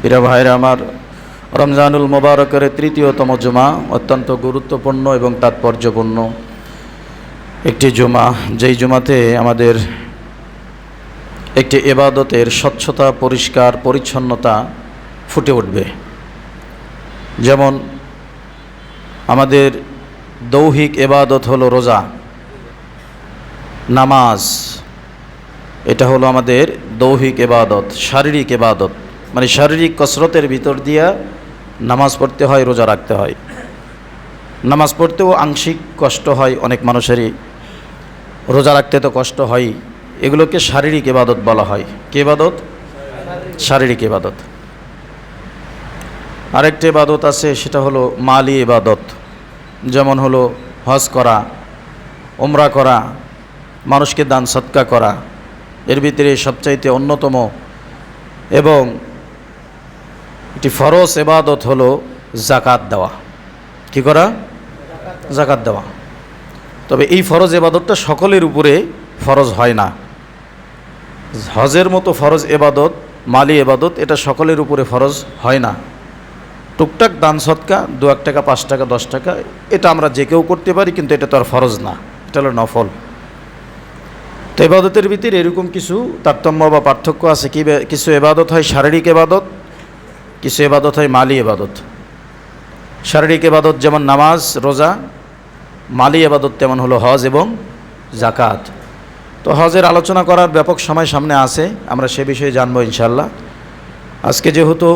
প্রিয় ভাইরা আমার, রমজানুল মোবারকের তৃতীয়তম জুমা অত্যন্ত গুরুত্বপূর্ণ এবং তাৎপর্যপূর্ণ একটি জুমা, যেই জুমাতে আমাদের একটি ইবাদতের স্বচ্ছতা, পরিষ্কার পরিচ্ছন্নতা ফুটে উঠবে। যেমন আমাদের দৈহিক ইবাদত হলো রোজা, নামাজ, এটা হলো আমাদের দৈহিক ইবাদত, শারীরিক ইবাদত, মানে শারীরিক কসরতের ভিতর দিয়া নামাজ পড়তে হয়, রোজা রাখতে হয়। নামাজ পড়তেও আংশিক কষ্ট হয় অনেক মানুষেরই, রোজা রাখতে তো কষ্ট হয়। এগুলোকে শারীরিক ইবাদত বলা হয়। কি ইবাদত? শারীরিক ইবাদত। আরেকটি ইবাদত আছে, সেটা হলো মালি ইবাদত, যেমন হলো হজ করা, উমরা করা, মানুষকে দান সৎকা করা। এর ভিতরে সবচাইতে অন্যতম এবং একটি ফরজ ইবাদত হলো যাকাত দেওয়া। কি করা? যাকাত দেওয়া। তবে এই ফরজ ইবাদতটা সকলের উপরে ফরজ হয় না। হজের মতো ফরজ ইবাদত, মালি ইবাদত, এটা সকলের উপরে ফরজ হয় না। টুকটাক দান সৎকা, 2 টাকা, 5 টাকা, 10 টাকা, এটা আমরা যে কেউ করতে পারি, কিন্তু এটা তো আর ফরজ না, এটা হলো নফল। তো ইবাদতের ভিতরে এরকম কিছু তারতম্য বা পার্থক্য আছে। কিছু ইবাদত হয় শারীরিক ইবাদত, কিছু ইবাদত হয় মালি ইবাদত। শারীরিক ইবাদত যেমন নামাজ, রোজা, মালি ইবাদত তেমন হলো হজ এবং যাকাত। তো হজের আলোচনা করার ব্যাপক সময় সামনে আছে, আমরা সে বিষয়ে জানবো ইনশাল্লাহ। আজকে যেহেতু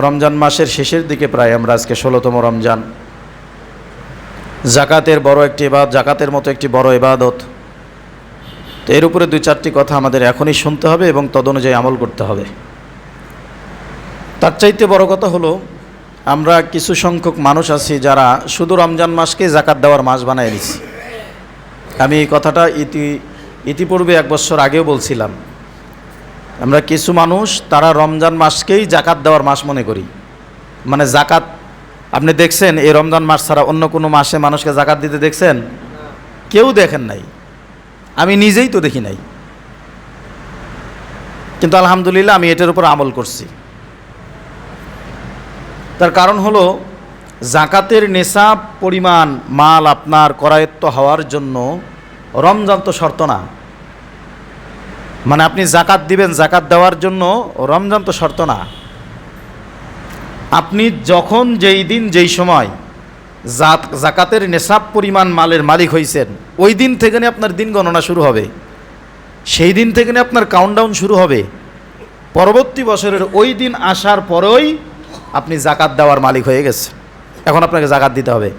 রমজান মাসের শেষের দিকে প্রায়, আমরা আজকে 16তম রমজান, যাকাতের জাকাতের মতো একটি বড় ইবাদত। তো এর উপরে 2-4টি কথা আমাদের এখনই শুনতে হবে এবং তদনুযায়ী আমল করতে হবে। তার চাইতে বড় কথা হলো, আমরা কিছু সংখ্যক মানুষ আছি যারা শুধু রমজান মাসকে যাকাত দেওয়ার মাস বানায় নিছি। আমি এই কথাটা ইতিপূর্বে 1 বছর আগেও বলছিলাম। আমরা কিছু মানুষ তারা রমজান মাসকেই যাকাত দেওয়ার মাস মনে করি। মানে যাকাত আপনি দেখছেন এই রমজান মাস ছাড়া অন্য কোনো মাসে মানুষকে যাকাত দিতে দেখছেন? কেউ দেখেন নাই, আমি নিজেই তো দেখি নাই। কিন্তু আলহামদুলিল্লাহ আমি এটার উপর আমল করছি। তার কারণ হলো, যাকাতের নেশাব পরিমাণ মাল আপনার করায়ত্ত হওয়ার জন্য রমজান তো শর্ত না। মানে আপনি যাকাত দিবেন, যাকাত দেওয়ার জন্য রমজান তো শর্ত না। আপনি যখন যেই দিন যেই সময় যাকাতের নেশাব পরিমাণ মালের মালিক হয়েছেন, ওই দিন থেকে আপনার দিন গণনা শুরু হবে, সেই দিন থেকে আপনার কাউন্টডাউন শুরু হবে। পরবর্তী বছরের ওই দিন আসার পরেই আপনি যাকাত দেওয়ার মালিক হয়ে গেছে। এখন আপনাকে যাকাত দিতে হবে।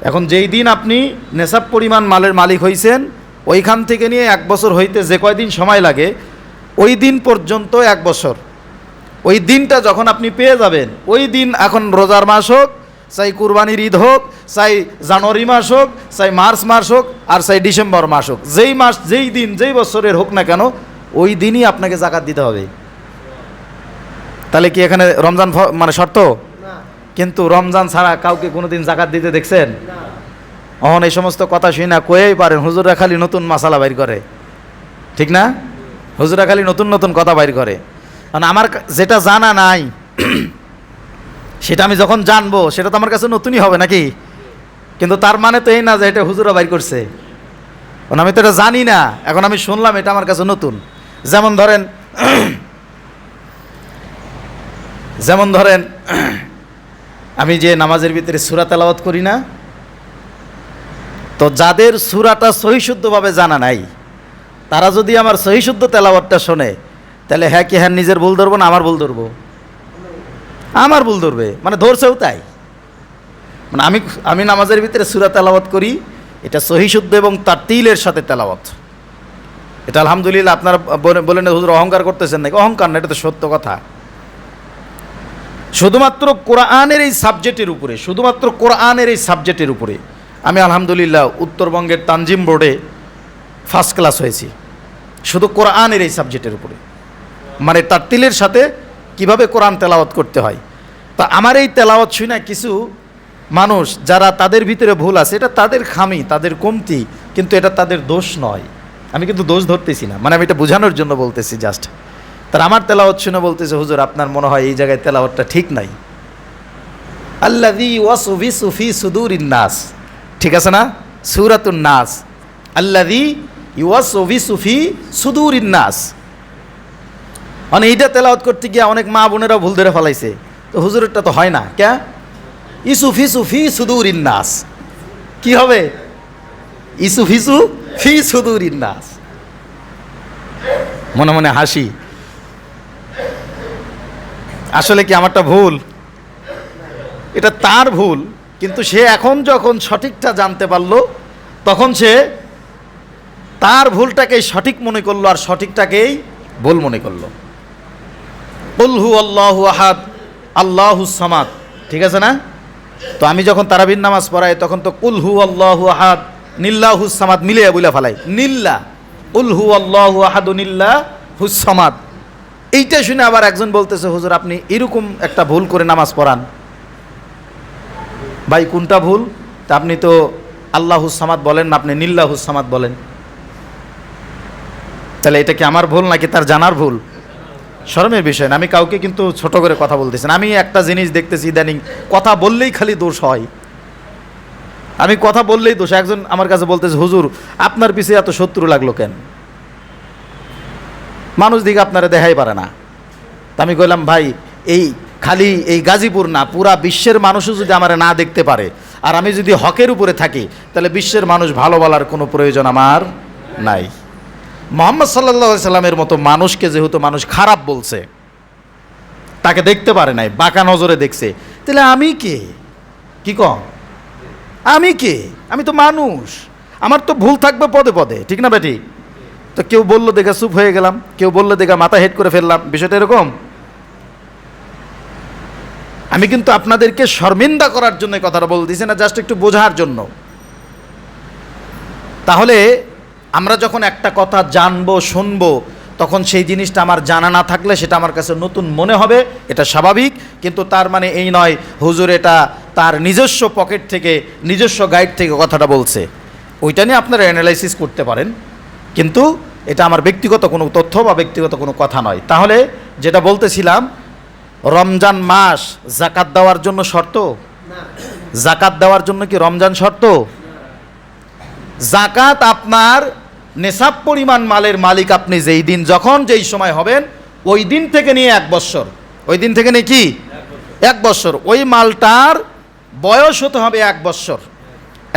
এখন যেই দিন আপনি নেশাব পরিমাণ মালের মালিক হয়েছেন, ওইখান থেকে নিয়ে 1 বছর হইতে যে কয়দিন সময় লাগে, ওই দিন পর্যন্ত 1 বছর। ওই দিনটা যখন আপনি পেয়ে যাবেন, ওই দিন, এখন রোজার মাস হোক, চাই কুরবানির ঈদ হোক, চাই জানুয়ারি মাস হোক, চাই মার্চ মাস হোক, আর চাই ডিসেম্বর মাস হোক, যেই মাস, যেই দিন, যেই বছরের হোক না কেন, ওই দিনই আপনাকে যাকাত দিতে হবে। তাহলে কি এখানে রমজান মানে শর্ত? কিন্তু রমজান ছাড়া কাউকে কোনোদিন যাকাত দিতে দেখছেন? এখন এই সমস্ত কথা শুই না কয়েই পারেন, হুজুরা খালি নতুন মাসালা বাইর করে, ঠিক না? হুজুরা খালি নতুন নতুন কথা বাইর করে। কারণ আমার যেটা জানা নাই সেটা আমি যখন জানবো, সেটা তো আমার কাছে নতুনই হবে নাকি? কিন্তু তার মানে তো এই না যে এটা হুজুরা বাইর করছে। কারণ আমি তো এটা জানি না, এখন আমি শুনলাম, এটা আমার কাছে নতুন। যেমন ধরেন আমি যে নামাজের ভিতরে সূরা তেলাওয়াত করি না, তো যাদের সূরাটা সহিশুদ্ধভাবে জানা নাই, তারা যদি আমার সহিশুদ্ধ তেলাওয়াতটা শোনে, তাহলে হ্যাঁ কি হ্যাঁ নিজের ভুল ধরবো না আমার ভুল ধরবো? আমার ভুল ধরবে, মানে ধরছেও তাই। মানে আমি নামাজের ভিতরে সূরা তেলাওয়াত করি, এটা সহিশুদ্ধ এবং তারতিলের সাথে তেলাওয়াত। এটা আলহামদুলিল্লাহ। আপনারা বলেন হুজুর অহংকার করতেছেন নাকি? অহংকার না, এটা তো সত্য কথা। শুধুমাত্র কোরআনের এই সাবজেক্টের উপরে আমি আলহামদুলিল্লাহ উত্তরবঙ্গের তানজিম বোর্ডে ফার্স্ট ক্লাস হয়েছি, শুধু কোরআনের এই সাবজেক্টের উপরে, মানে তারতিলের সাথে কিভাবে কোরআন তেলাওয়াত করতে হয়। তা আমার এই তেলাওয়াত শুনে কিছু মানুষ যারা, তাদের ভিতরে ভুল আছে, এটা তাদের খামি, তাদের কমতি, কিন্তু এটা তাদের দোষ নয়। আমি কিন্তু দোষ ধরতেছি না, মানে আমি এটা বোঝানোর জন্য বলতেছি জাস্ট। তার আমার তেলাওয়াত শুনে বলতেছে, হুজুর আপনার মনে হয় এই জায়গায় তেলাওয়াতটা ঠিক নাই। আল্লাযী ওয়াসওয়িসু ফী সুদুরিন নাস, ঠিক আছে না? সূরাতুন নাস, আল্লাযী ওয়াসওয়িসু ফী সুদুরিন নাস। মানে এইটা তেলাওয়াত করতে গিয়ে অনেক মা বোনেরা ভুল ধরে ফেলাইছে, তো হুজুরেরটা তো হয় না। ক্যা ইসুফিসু ফী সুদুরিন নাস, কি হবে? ইসুফিসু ফী সুদুরিন নাস। মনে মনে হাসি, আসলে কি আমারটা ভুল? এটা তার ভুল, কিন্তু সে এখন যখন সঠিকটা জানতে পারলো তখন সে তার ভুলটাকেই সঠিক মনে করলো আর সঠিকটাকেই ভুল মনে করলো। কুল হু আল্লাহু আহাদ আল্লাহুস সামাদ, ঠিক আছে না? তো আমি যখন তারাবির নামাজ পড়াই তখন তো কুল হু আল্লাহু আহাদ নিল্লাহুস সামাদ মিলিয়ে বইলা ফেলাই, নিল্লা, কুল হু আল্লাহু আহাদু নিল্লাহুস সামাদ। এইটা শুনে আবার একজন বলতেছে, হুজুর আপনি এরকম একটা ভুল করে নামাজ পড়ান। ভাই কোনটা ভুল? তা আপনি তো আল্লাহুস সামাদ বলেন না, আপনি নিল্লাহুস সামাদ বলেন। তাহলে এটা কি আমার ভুল নাকি তার জানার ভুল? শরমের বিষয় না, আমি কাউকে কিন্তু ছোট করে কথা বলতেছি না। আমি একটা জিনিস দেখতেছি ইদানিং কথা বললেই খালি দোষ হয়, আমি কথা বললেই দোষ। একজন আমার কাছে বলতেছে, হুজুর আপনার পিছে এত শত্রু লাগলো কেন? মানুষ দিকে আপনারা দেখাই পারে না। তা আমি কইলাম, ভাই এই খালি এই গাজীপুর না, পুরা বিশ্বের মানুষও যদি আমার না দেখতে পারে আর আমি যদি হকের উপরে থাকি, তাহলে বিশ্বের মানুষ ভালো বলার কোনো প্রয়োজন আমার নাই। মুহাম্মদ সাল্লাল্লাহু আলাইহি সাল্লামের মতো মানুষকে যেহেতু মানুষ খারাপ বলছে, তাকে দেখতে পারে নাই, বাঁকা নজরে দেখছে, তাহলে আমি কে? কি কম? আমি কে? আমি তো মানুষ, আমার তো ভুল থাকবে পদে পদে, ঠিক না বেটি? তো কেউ বললো দেখে চুপ হয়ে গেলাম, কেউ বললো দেখে মাথা হেড করে ফেললাম, বিষয়টা এরকম। আমি কিন্তু আপনাদেরকে শর্মিন্দা করার জন্য কথাটা বলতেছি না, জাস্ট একটু বোঝার জন্য। তাহলে আমরা যখন একটা কথা জানবো, শুনবো, তখন সেই জিনিসটা আমার জানা না থাকলে সেটা আমার কাছে নতুন মনে হবে, এটা স্বাভাবিক। কিন্তু তার মানে এই নয় হুজুর এটা তার নিজস্ব পকেট থেকে, নিজস্ব গাইড থেকে কথাটা বলছে। ওইটা নিয়ে আপনারা অ্যানালাইসিস করতে পারেন, কিন্তু এটা আমার ব্যক্তিগত কোনো তথ্য বা ব্যক্তিগত কোনো কথা নয়। তাহলে যেটা বলতেছিলাম, রমজান মাস জাকাত দেওয়ার জন্য শর্ত? জাকাত দেওয়ার জন্য কি রমজান শর্ত? জাকাত আপনার নেশাব পরিমাণ মালের মালিক আপনি যেই দিন, যখন যেই সময় হবেন, ওই দিন থেকে নিয়ে 1 বছর, ওই দিন থেকে নিয়ে কি 1 বছর, ওই মালটার বয়স হতে হবে 1 বছর।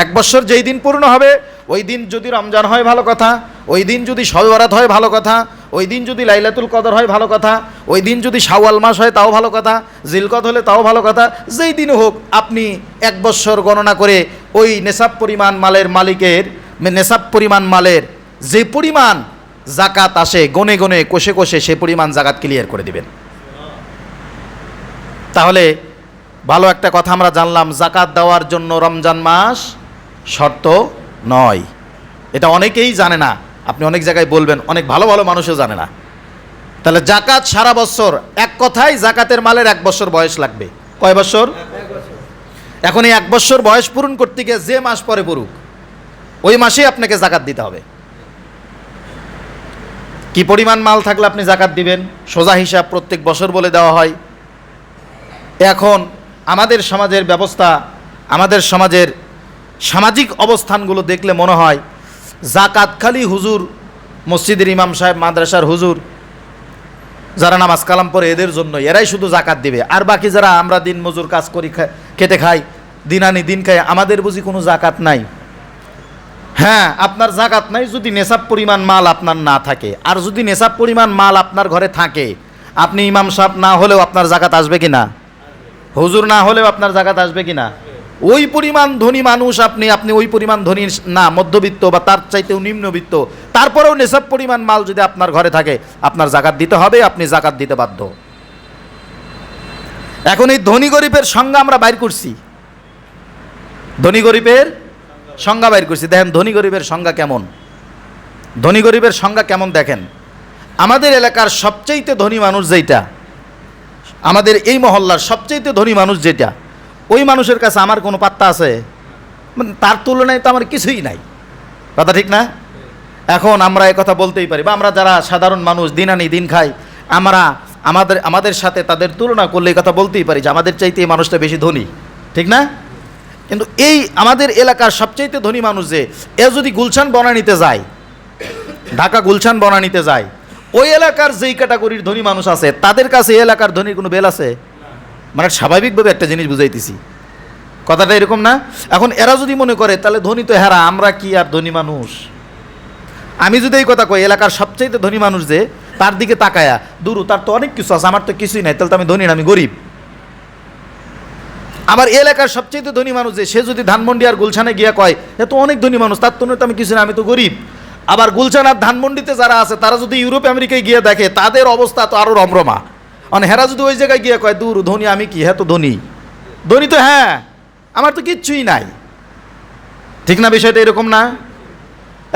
1 বছর যেই দিন পূর্ণ হবে, ওই দিন যদি রমজান হয় ভালো কথা, ওই দিন যদি শবে বরাত হয় ভালো কথা, ওই দিন যদি লাইলাতুল কদর হয় ভালো কথা, ওই দিন যদি শাওয়াল মাস হয় তাও ভালো কথা, জিলকদ হলে তাও ভালো কথা। যেই দিন হোক আপনি 1 বছর গণনা করে ওই নেশাব পরিমাণ মালের মালিকের, নেশাব পরিমাণ মালের যে পরিমাণ জাকাত আসে গনে গনে কষে কষে সে পরিমাণ জাকাত ক্লিয়ার করে দিবেন। তাহলে ভালো একটা কথা আমরা জানলাম, জাকাত দেওয়ার জন্য রমজান মাস শর্ত নয়। এটা অনেকেই জানে না, আপনি অনেক জায়গায় বলবেন, অনেক ভালো ভালো মানুষও জানে না। তাহলে জাকাত সারা বছর, এক কথায় জাকাতের মালের 1 বছর বয়স লাগবে। কয় বছর? এখন এই 1 বছর বয়স পূরণ করতে গিয়ে যে মাস পরে পড়ুক, ওই মাসেই আপনাকে জাকাত দিতে হবে। কি পরিমাণ মাল থাকলে আপনি জাকাত দিবেন, সোজা হিসাব প্রত্যেক বছর বলে দেওয়া হয়। এখন আমাদের সমাজের ব্যবস্থা, আমাদের সমাজের সামাজিক অবস্থানগুলো দেখলে মনে হয় জাকাত খালি হুজুর, মসজিদের ইমাম সাহেব, মাদ্রাসার হুজুর, যারা নামাজ কালাম পড়ে এদের জন্য, এরাই শুধু জাকাত দিবে। আর বাকি যারা আমরা দিন মজুর কাজ করি, খেটে খাই, দিন আনি দিন খাই, আমাদের বুঝি কোনো জাকাত নাই? হ্যাঁ, আপনার জাকাত নাই যদি নেশাব পরিমাণ মাল আপনার না থাকে। আর যদি নেশাব পরিমাণ মাল আপনার ঘরে থাকে, আপনি ইমাম সাহেব না হলেও আপনার জাকাত আসবে কি না? হুজুর না হলেও আপনার জাকাত আসবে কি না? ওই পরিমাণ ধনী মানুষ আপনি, আপনি ওই পরিমাণ ধনী না, মধ্যবিত্ত বা তার চাইতেও নিম্নবিত্ত, তারপরেও নেশাব পরিমাণ মাল যদি আপনার ঘরে থাকে, আপনার জাকাত দিতে হবে, আপনি জাকাত দিতে বাধ্য। এখন এই ধনী গরিবের সংজ্ঞা আমরা বাইর করছি, ধনী গরিবের সংজ্ঞা বাইর করছি। দেখেন ধনী গরিবের সংজ্ঞা কেমন, ধনী গরিবের সংজ্ঞা কেমন দেখেন। আমাদের এলাকার সবচাইতে ধনী মানুষ যেটা, আমাদের এই মহল্লার সবচাইতে ধনী মানুষ যেটা, ওই মানুষের কাছে আমার কোনো পাত্তা আছে? মানে তার তুলনায় তো আমার কিছুই নাই, কথা ঠিক না? এখন আমরা কথা বলতেই পারি, বা আমরা যারা সাধারণ মানুষ দিন আনি দিন খাই, আমরা আমাদের সাথে তাদের তুলনা করলে এই কথা বলতেই পারি যে আমাদের চাইতে এই মানুষটা বেশি ধনী, ঠিক না? কিন্তু এই আমাদের এলাকার সবচাইতে ধনী মানুষ যে এ যদি গুলশান বনানীতে যায়, ঢাকা গুলশান বনানীতে যায়, ওই এলাকার যেই ক্যাটাগরির ধনী মানুষ আছে তাদের কাছে এই এলাকার ধনীর কোনো বেল আছে? মানে স্বাভাবিকভাবে একটা জিনিস বুঝাইতেছি, কথাটা এরকম না? এখন এরা যদি মনে করে তাহলে ধনী তো হেরা, আমরা কি আর ধনী মানুষ? আমি যদি এই কথা কই এলাকার সবচাইতে ধনী মানুষ যে, তার দিকে তাকায়া দুরু তার তো অনেক কিছু আছে, আমার তো কিছুই নাই, তাহলে তো আমি ধনী না, আমি গরিব। আমার এলাকার সবচাইতে ধনী মানুষ যে, সে যদি ধানমন্ডি আর গুলশানে গিয়া কয় এ তো অনেক ধনী মানুষ, তার তো আমি কিছু না, আমি তো গরিব। আবার গুলশান আর ধানমন্ডিতে যারা আছে তারা যদি ইউরোপ আমেরিকায় গিয়ে দেখে তাদের অবস্থা তো আরও রমরমা। মানে হেরা যদি ওই জায়গায় গিয়ে কয় দূর ধনী আমি কি, হ্যাঁ তো ধনী, ধনী তো হ্যাঁ, আমার তো কিচ্ছুই নাই, ঠিক না? বিষয়টা এরকম না?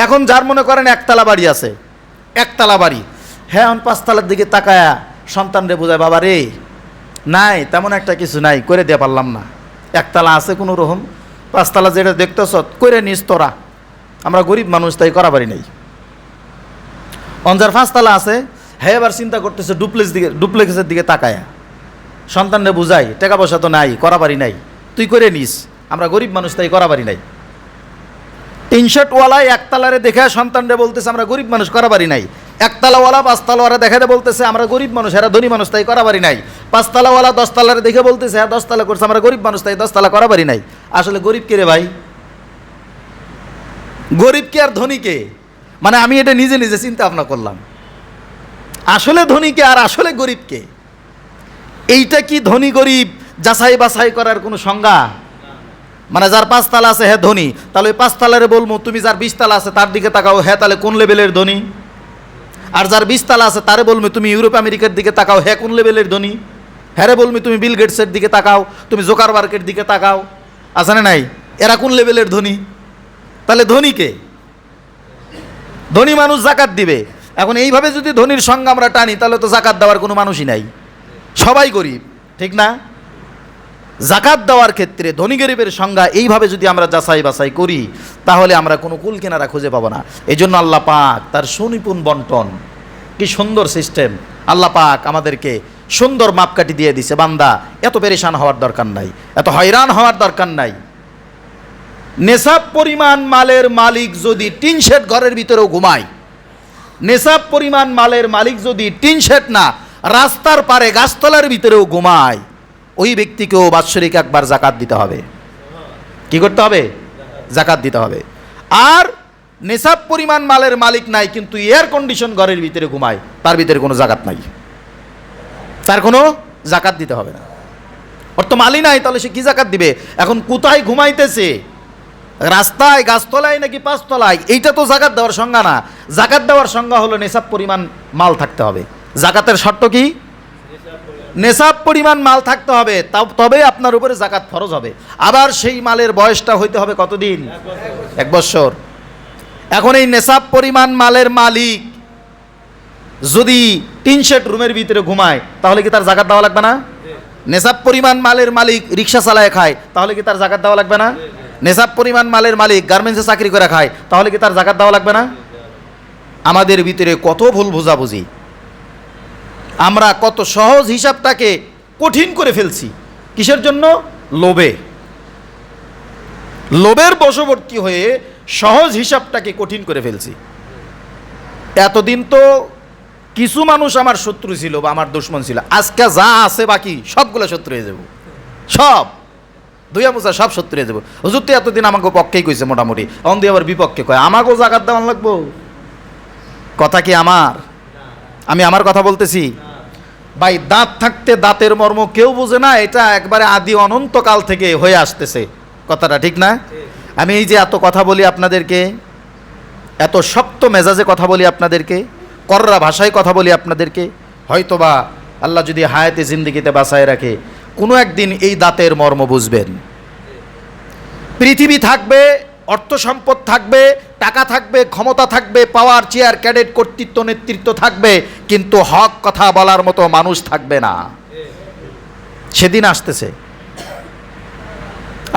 এখন যার মনে করেন একতলা বাড়ি আছে, একতলা বাড়ি, হ্যাঁ এখন পাঁচতলার দিকে তাকায়া সন্তানরে বোঝায় বাবা রে নাই তেমন একটা কিছু নাই, করে দিয়ে পারলাম না, একতলা আছে কোনো রকম, পাঁচতলা যেটা দেখতেছ করে নিস তোরা, আমরা গরিব মানুষ তাই করা পারি নাই। অঞ্জার পাঁচতলা আছে, হ্যাঁ এবার চিন্তা করতেছে ডুপ্লেক্সের দিকে তাকায়া সন্তানরে বুঝাই টাকা পয়সা তো নাই, করা পারি নাই, তুই করে নিস, আমরা গরিব মানুষ তাই করা পারি নাই। টিনশার্টওয়ালায় একতলারে দেখে সন্তানরে বলতেছে আমরা গরিব মানুষ করা পারি নাই, একতলাওয়ালা পাঁচতলাওয়ালা দেখাতে বলতেছে আমরা গরিব মানুষ, এরা ধনী মানুষ তাই করা পারি নাই। পাঁচতলাওয়ালা দশতলারে দেখে বলতেছে হ্যাঁ দশতলা করছে, আমরা গরিব মানুষ তাই দশতলা করা পারি নাই। আসলে গরিব কে রে ভাই? গরিব কে আর ধনী কে? মানে আমি এটা নিজে নিজে চিন্তা ভাবনা করলাম, আসলে ধনী কে আর আসলে গরিব কে? এইটা কি ধনী গরিব যাচাই বাছাই করার কোনো সংজ্ঞা? মানে যার পাঁচতলা আছে হ্যাঁ ধনী, তাহলে ওই পাঁচতলারে বলবো তুমি যার 20 তলা আছে তার দিকে তাকাও, হ্যাঁ তাহলে কোন লেভেলের ধনী? আর যার 20 তলা আছে তারে বলবো তুমি ইউরোপ আমেরিকার দিকে তাকাও, হ্যাঁ কোন লেভেলের ধনী? হ্যাঁ রে বলবি তুমি বিল গেটসের দিকে তাকাও, তুমি জোকারবার্গের দিকে তাকাও, আছে না নাই? এরা কোন লেভেলের ধনী? তাহলে ধনী কে? ধনী মানুষ জাকাত দিবে। এখন এইভাবে যদি ধনীর সংজ্ঞা আমরা টানি তাহলে তো জাকাত দেওয়ার কোনো মানুষই নাই, সবাই গরিব, ঠিক না? জাকাত দেওয়ার ক্ষেত্রে ধনী গরিবের সংজ্ঞা এইভাবে যদি আমরা যাচাই বাছাই করি তাহলে আমরা কোনো কুল কেনারা খুঁজে পাবো না। এই জন্য আল্লাহ পাক তার সুনিপুণ বন্টন, কি সুন্দর সিস্টেম, আল্লাহ পাক আমাদেরকে সুন্দর মাপকাঠি দিয়ে দিছে। বান্দা এত পেরেশান হওয়ার দরকার নাই, এত হয়রান হওয়ার দরকার নাই। নেশাব পরিমাণ মালের মালিক যদি টিন শেড ঘরের ভিতরেও ঘুমায়, নেশাব পরিমাণ মালের মালিক যদি টিন শেড না রাস্তার পারে গাছতলার ভিতরেও ঘুমায়, ওই ব্যক্তিকেও বাৎসরিক একবার জাকাত দিতে হবে। কি করতে হবে? জাকাত দিতে হবে। আর নেশাব পরিমাণ মালের মালিক নাই কিন্তু এয়ার কন্ডিশন ঘরের ভিতরে ঘুমায়, তার ভিতরে কোনো জাকাত নাই, তার কোনো জাকাত দিতে হবে না। ওর তো মালই নাই, তাহলে সে কি জাকাত দিবে? এখন কোথায় ঘুমাইতেছে, রাস্তায়, গাছতলায় নাকি পাঁচতলায়, এইটা তো জাকাত দেওয়ার সংজ্ঞা না। জাকাত দেওয়ার সংজ্ঞা হলো নেশাব পরিমাণ মাল থাকতে হবে। জাকাতের শর্ত কি? নেশাব পরিমাণ মাল থাকতে হবে, তবে আপনার উপরে জাকাত ফরজ হবে। আবার সেই মালের বয়সটা হইতে হবে কতদিন? 1 বছর। এখন এই নেশাব পরিমাণ মালের মালিক যদি টিন শেড রুমের ভিতরে ঘুমায় তাহলে কি তার জাকাত দেওয়া লাগবে না? নেশাব পরিমাণ মালের মালিক রিক্সা চালায় খায় তাহলে কি তার জাকাত দেওয়া লাগবে না? নেশাব পরিমাণ মালের মালিক গার্মেন্টসে চাকরি করে খায় তাহলে কি তার জাকাত দেওয়া লাগবে না? আমাদের ভিতরে কত ভুল বোঝাবুঝি, আমরা কত সহজ হিসাবটাকে কঠিন করে ফেলছি। কিসের জন্য? লোভে। লোভের বশবর্তী হয়ে সহজ হিসাবটাকে কঠিন করে ফেলছি। এতদিন তো কিছু মানুষ আমার শত্রু ছিল বা আমার দুশমন ছিল, আজকে যা আছে বাকি সবগুলো শত্রু হয়ে যাব, সব দুইয়া মুছা সব শত্রু হয়ে যাবো। হুজুর তো এতদিন আমাকে পক্ষেই কইছে মোটামুটি, অন দিয়ে আবার বিপক্ষে কয় আমাকেও জাকাত দেওয়ান লাগবো। কথা কি আমার? আমি আমার কথা বলতেছি ভাই। দাঁত থাকতে দাঁতের মর্ম কেউ বোঝে না, এটা একবারে আদি অনন্তকাল থেকে হয়ে আসতেছে, কথাটা ঠিক না? আমি এই যে এত কথা বলি আপনাদেরকে, এত শক্ত মেজাজে কথা বলি আপনাদেরকে, কররা ভাষায় কথা বলি আপনাদেরকে, হয়তোবা আল্লাহ যদি হায়াতে জিন্দেগিতে বাঁচায় রাখে কোনো একদিন এই দাঁতের মর্ম বুঝবেন। পৃথিবী থাকবে, অর্থ সম্পদ থাকবে, টাকা থাকবে, ক্ষমতা থাকবে, পাওয়ার, চেয়ার, ক্যাডেট, কর্তৃত্ব, নেতৃত্ব থাকবে, কিন্তু হক কথা বলার মতো মানুষ থাকবে না। সেদিন আসতেছে।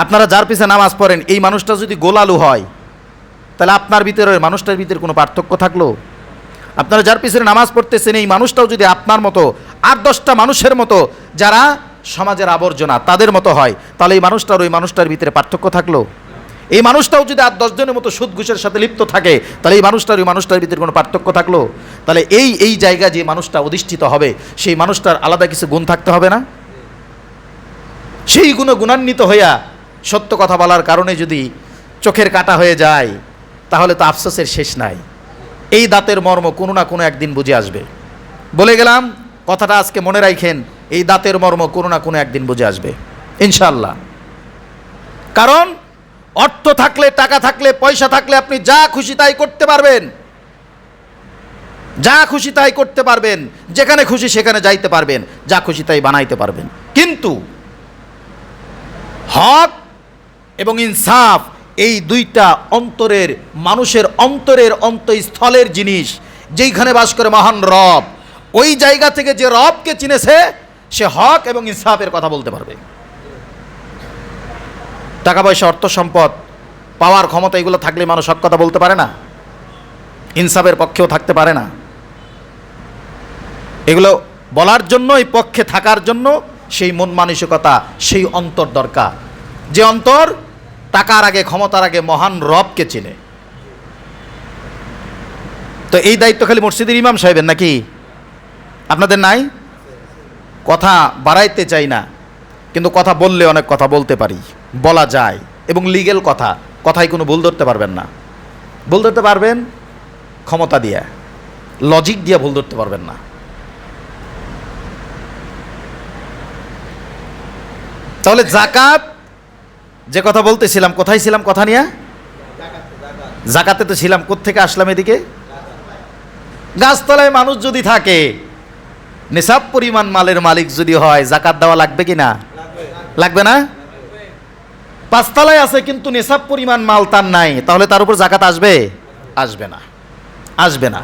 আপনারা যার পিছনে নামাজ পড়েন এই মানুষটা যদি গোলালু হয় তাহলে আপনার ভিতরে ওই মানুষটার ভিতরে কোনো পার্থক্য থাকলো? আপনারা যার পিছনে নামাজ পড়তেছেন এই মানুষটাও যদি আপনার মতো 8-10টা মানুষের মতো যারা সমাজের আবর্জনা তাদের মতো হয়, তাহলে এই মানুষটার ওই মানুষটার ভিতরে পার্থক্য থাকলো? এই মানুষটাও যদি 8-10 জনের মতো সুদ ঘুষের সাথে লিপ্ত থাকে, তাহলে এই মানুষটার ওই মানুষটার ভিতরে কোনো পার্থক্য থাকলো? তাহলে এই জায়গা যে মানুষটা অধিষ্ঠিত হবে সেই মানুষটার আলাদা কিছু গুণ থাকতে হবে না? সেই গুণান্বিত হইয়া সত্য কথা বলার কারণে যদি চোখের কাটা হয়ে যায়, তাহলে তো আফসোসের শেষ নাই। এই দাঁতের মর্ম কোনো না কোনো একদিন বুঝে আসবে। বলে গেলাম, কথাটা আজকে মনে রাখেন, এই দাঁতের মর্ম কোনো না কোনো একদিন বুঝে আসবে ইনশাআল্লাহ। কারণ অর্থ থাকলে, টাকা থাকলে, পয়সা থাকলে আপনি যা খুশি তাই করতে পারবেন, যা খুশি তাই করতে পারবেন, যেখানে খুশি সেখানে যাইতে পারবেন, যা খুশি তাই বানাইতে পারবেন। কিন্তু হক এবং ইনসাফ এই দুইটা অন্তরের, মানুষের অন্তরের অন্তঃস্থলের জিনিস। যেইখানে বাস করে মহান রব, ওই জায়গা থেকে যে রবকে চিনেছে সে হক এবং ইনসাফের কথা বলতে পারবে। টাকা পয়সা, অর্থ সম্পদ, পাওয়ার ক্ষমতা এগুলো থাকলে মানুষ হক কথা বলতে পারে না, ইনসাফের পক্ষেও থাকতে পারে না। এগুলো বলার জন্য, এই পক্ষে থাকার জন্য সেই মন মানসিকতা, সেই অন্তর দরকার, যে অন্তর টাকার আগে, ক্ষমতার আগে মহান রবকে চিনে। তো এই দায়িত্ব খালি মসজিদের ইমাম সাহেবের নাকি? আপনাদের নাই? কথা বাড়াইতে চাই না, কিন্তু কথা বললে অনেক কথা বলতে পারি, বলা যায়, এবং লিগেল কথা, কথায় কোনো ভুল ধরতে পারবেন না। ভুল ধরতে পারবেন ক্ষমতা দিয়ে, লজিক দিয়ে ভুল ধরতে পারবেন না। তাহলে জাকাত, যে কথা বলতেছিলাম, কোথায় ছিলাম কথা নিয়ে? জাকাতে তো ছিলাম। কোত্থেকে আসলাম এদিকে? গাছতলায় মানুষ যদি থাকে, নিসাব পরিমাণ মালের মালিক যদি হয়, জাকাত দেওয়া লাগবে কি না? লাগবে না? 5 তলায় আছে কিন্তু নিসাব পরিমাণ মাল তার নাই, তাহলে তার উপর জাকাত আসবে? আসবে না, আসবে না।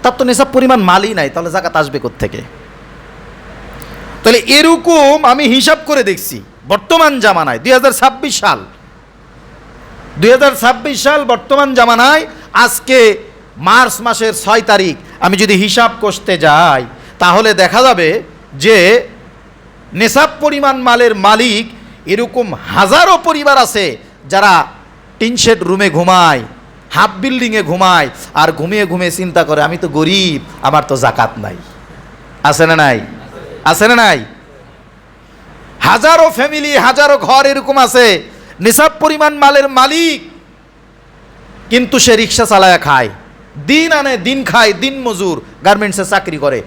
তার তো নিসাব পরিমাণ মালই নাই, তাহলে জাকাত আসবে কোত্থেকে? তাহলে এরকম আমি হিসাব করে দেখছি বর্তমান জামানায় 2026 সাল বর্তমান জামানায়, আজকে মার্চ মাসের 6 তারিখ, আমি যদি হিসাব কষতে যাই তাহলে দেখা যাবে যে নেশাব পরিমাণ মালের মালিক এরকম হাজারো পরিবার আছে যারা টিনশেড রুমে ঘুমায়, হাফ বিল্ডিংয়ে ঘুমায়, আর ঘুমিয়ে ঘুমিয়ে চিন্তা করে আমি তো গরিব, আমার তো জাকাত নাই। আছে না নাই? আছে না নাই? হাজারো ফ্যামিলি, হাজারো ঘর এরকম আছে, নিসাব পরিমাণ মালের মালিক, কিন্তু সে রিক্সা চালায়া খায়, দিন আনে দিন খায়, দিন মজুর, গার্মেন্টসে চাকরি করে,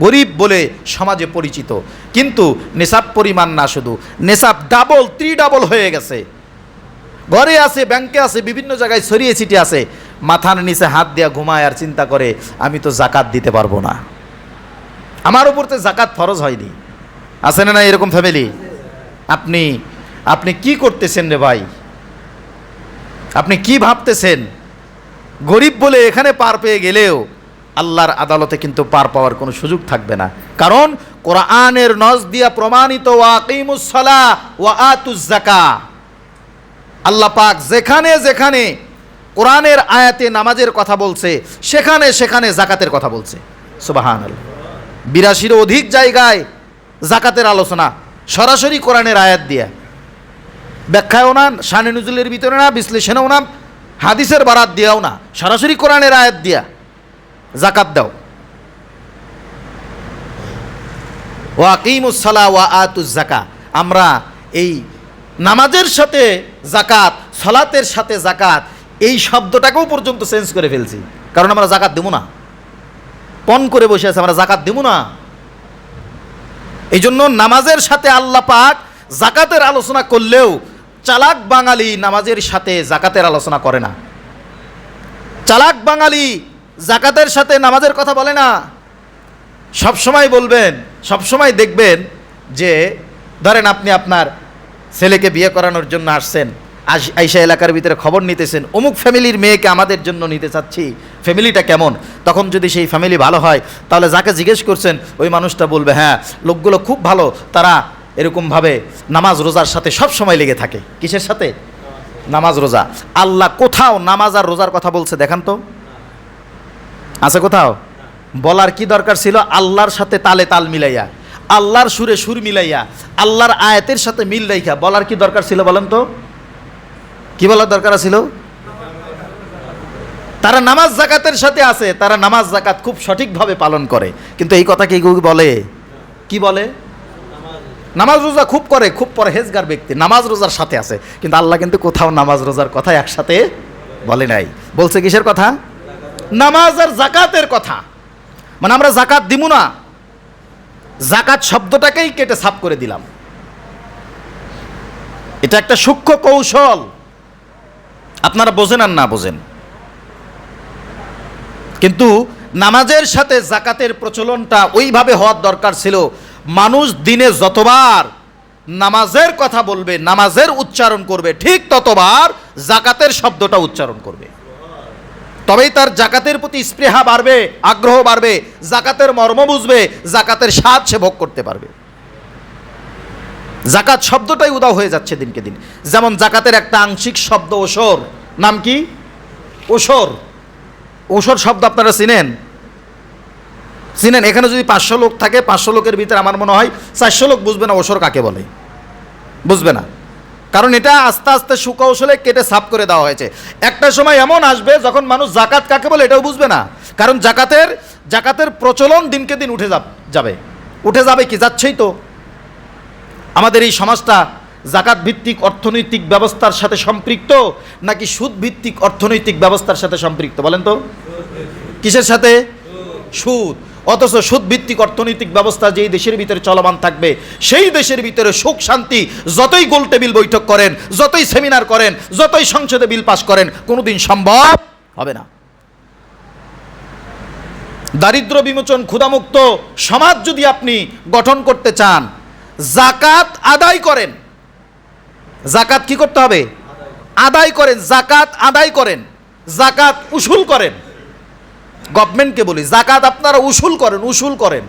গরিব বলে সমাজে পরিচিত। কিন্তু নিসাব পরিমাণ না, শুধু নিসাব ডাবল, 3 ডাবল হয়ে গেছে। ঘরে আছে, ব্যাংকে আছে, বিভিন্ন জায়গায় ছড়িয়ে ছিটিয়ে আছে, মাথার নিচে হাত দিয়া ঘুমায় আর চিন্তা করে আমি তো জাকাত দিতে পারবো না, আমার উপর তো জাকাত ফরজ হয়নি। আছে না না এরকম ফ্যামিলি? আপনি কি করতেছেন রে ভাই? আপনি কি ভাবতেছেন? গরিব বলে এখানে পার পেয়ে গেলেও আল্লাহর আদালতে কিন্তু পার পাওয়ার কোনো সুযোগ থাকবে না। কারণ কোরআনের নজ দিয়া প্রমাণিত, ওয়াকিমুস সালাহ ওয়া আতুজ যাকাহ, আল্লাহ পাক যেখানে যেখানে কোরআনের আয়াতে নামাজের কথা বলছে, সেখানে সেখানে জাকাতের কথা বলছে। সুবহানাল্লাহ। 82-র অধিক জায়গায় জাকাতের আলোচনা সরাসরি কোরআনের আয়াত দিয়া, ব্যাখ্যাও না, শানে নুজুলের ভিতরে না, বিশ্লেষণেও না, হাদিসের বারাত দিয়াও না, সরাসরি কোরআনের আয়াত দিয়া জাকাত দাও। ওয়াকিমুস সালাহ ওয়া আতুজ যাকাহ, আমরা এই নামাজের সাথে জাকাত, সালাতের সাথে জাকাত, এই শব্দটাকেও পর্যন্ত চেঞ্জ করে ফেলছি। কারণ আমরা জাকাত দেব না, পণ করে বসে আছে, আমরা জাকাত দেব না। এই জন্য নামাজের সাথে আল্লাহ পাক জাকাতের আলোচনা করলেও চালাক বাঙালি নামাজের সাথে জাকাতের আলোচনা করে না। চালাক বাঙালি জাকাতের সাথে নামাজের কথা বলে না। সবসময় বলবেন, সবসময় দেখবেন যে ধরেন আপনি আপনার ছেলেকে বিয়ে করানোর জন্য আসছেন, আইসা এলাকার ভিতরে খবর নিতেছেন, অমুক ফ্যামিলির মেয়েকে আমাদের জন্য নিতে চাচ্ছি, ফ্যামিলিটা কেমন? তখন যদি সেই ফ্যামিলি ভালো হয়, তাহলে যাকে জিজ্ঞেস করছেন ওই মানুষটা বলবে হ্যাঁ, লোকগুলো খুব ভালো, তারা এরকমভাবে নামাজ রোজার সাথে সব সময় লেগে থাকে। কিসের সাথে? নামাজ রোজা। আল্লাহ কোথাও নামাজ আর রোজার কথা বলছে দেখান তো? আছে কোথাও? বলার কি দরকার ছিল? আল্লাহর সাথে তালে তাল মিলাইয়া, আল্লাহর সুরে সুর মিলাইয়া, আল্লাহর আয়াতের সাথে মিল রাইখা বলার কি দরকার ছিল বলেন তো? কি বলার দরকার ছিল? তারা নামাজ জাকাতের সাথে আছে, তারা নামাজ জাকাত খুব সঠিকভাবে পালন করে, কিন্তু এই কথা কি বলে? কি বলে? নামাজ রোজা খুব করে, খুব পরহেজগার ব্যক্তি, নামাজ রোজার সাথে আছে, কিন্তু আল্লাহ কিন্তু কোথাও নামাজ রোজার কথা একসাথে বলে নাই। বলছে কিসের কথা? নামাজ আর জাকাতের কথা। মানে আমরা জাকাত দিব না, জাকাত শব্দটাকেই কেটে সাফ করে দিলাম। এটা একটা সূক্ষ্ম কৌশল, আপনারা বোঝেন আর না বোঝেন। কিন্তু নামাজের সাথে জাকাতের প্রচলনটা ওইভাবে হওয়ার দরকার ছিল, মানুষ দিনে যতবার নামাজের কথা বলবে, নামাজের উচ্চারণ করবে, ঠিক ততবার জাকাতের শব্দটা উচ্চারণ করবে, তবেই তার জাকাতের প্রতি স্পৃহা বাড়বে, আগ্রহ বাড়বে, জাকাতের মর্ম বুঝবে, জাকাতের স্বাদ সে ভোগ করতে পারবে। জাকাত শব্দটাই উধাও হয়ে যাচ্ছে দিনকে দিন। যেমন জাকাতের একটা আংশিক শব্দ ওসর, নাম কি? ওসর। ওসর শব্দ আপনারা চিনেন? চিনেন? এখানে যদি 500 লোক থাকে, 500 লোকের ভিতরে আমার মনে হয় 400 লোক বুঝবে না ওসর কাকে বলে, বুঝবে না, কারণ এটা আস্তে আস্তে সুকৌশলে কেটে সাফ করে দেওয়া হয়েছে। একটা সময় এমন আসবে যখন মানুষ জাকাত কাকে বলে এটাও বুঝবে না, কারণ জাকাতের প্রচলন দিনকে দিন উঠে যাবে কি যাচ্ছেই তো। আমাদের এই সমাজটা জাকাত ভিত্তিক অর্থনৈতিক ব্যবস্থার সাথে সম্পৃক্ত নাকি সুদ ভিত্তিক অর্থনৈতিক ব্যবস্থার সাথে সম্পৃক্ত বলেন তো? কিসের সাথে? সুদ। অথচ সুদ ভিত্তিক অর্থনৈতিক ব্যবস্থা যেই দেশের ভিতরে চলমান থাকবে, সেই দেশের ভিতরে সুখ শান্তি, যতই গোল টেবিল বৈঠক করেন, যতই সেমিনার করেন, যতই সংসদে বিল পাস করেন, কোনোদিন সম্ভব হবে না। দারিদ্র বিমোচন, ক্ষুধামুক্ত সমাজ যদি আপনি গঠন করতে চান, জাকাত আদায় করেন। জাকাত কি করতে হবে? আদায় করেন। জাকাত আদায় করেন, জাকাত উসুল করেন। গভর্নমেন্টকে বলি, জাকাত আপনারা উসুল করেন,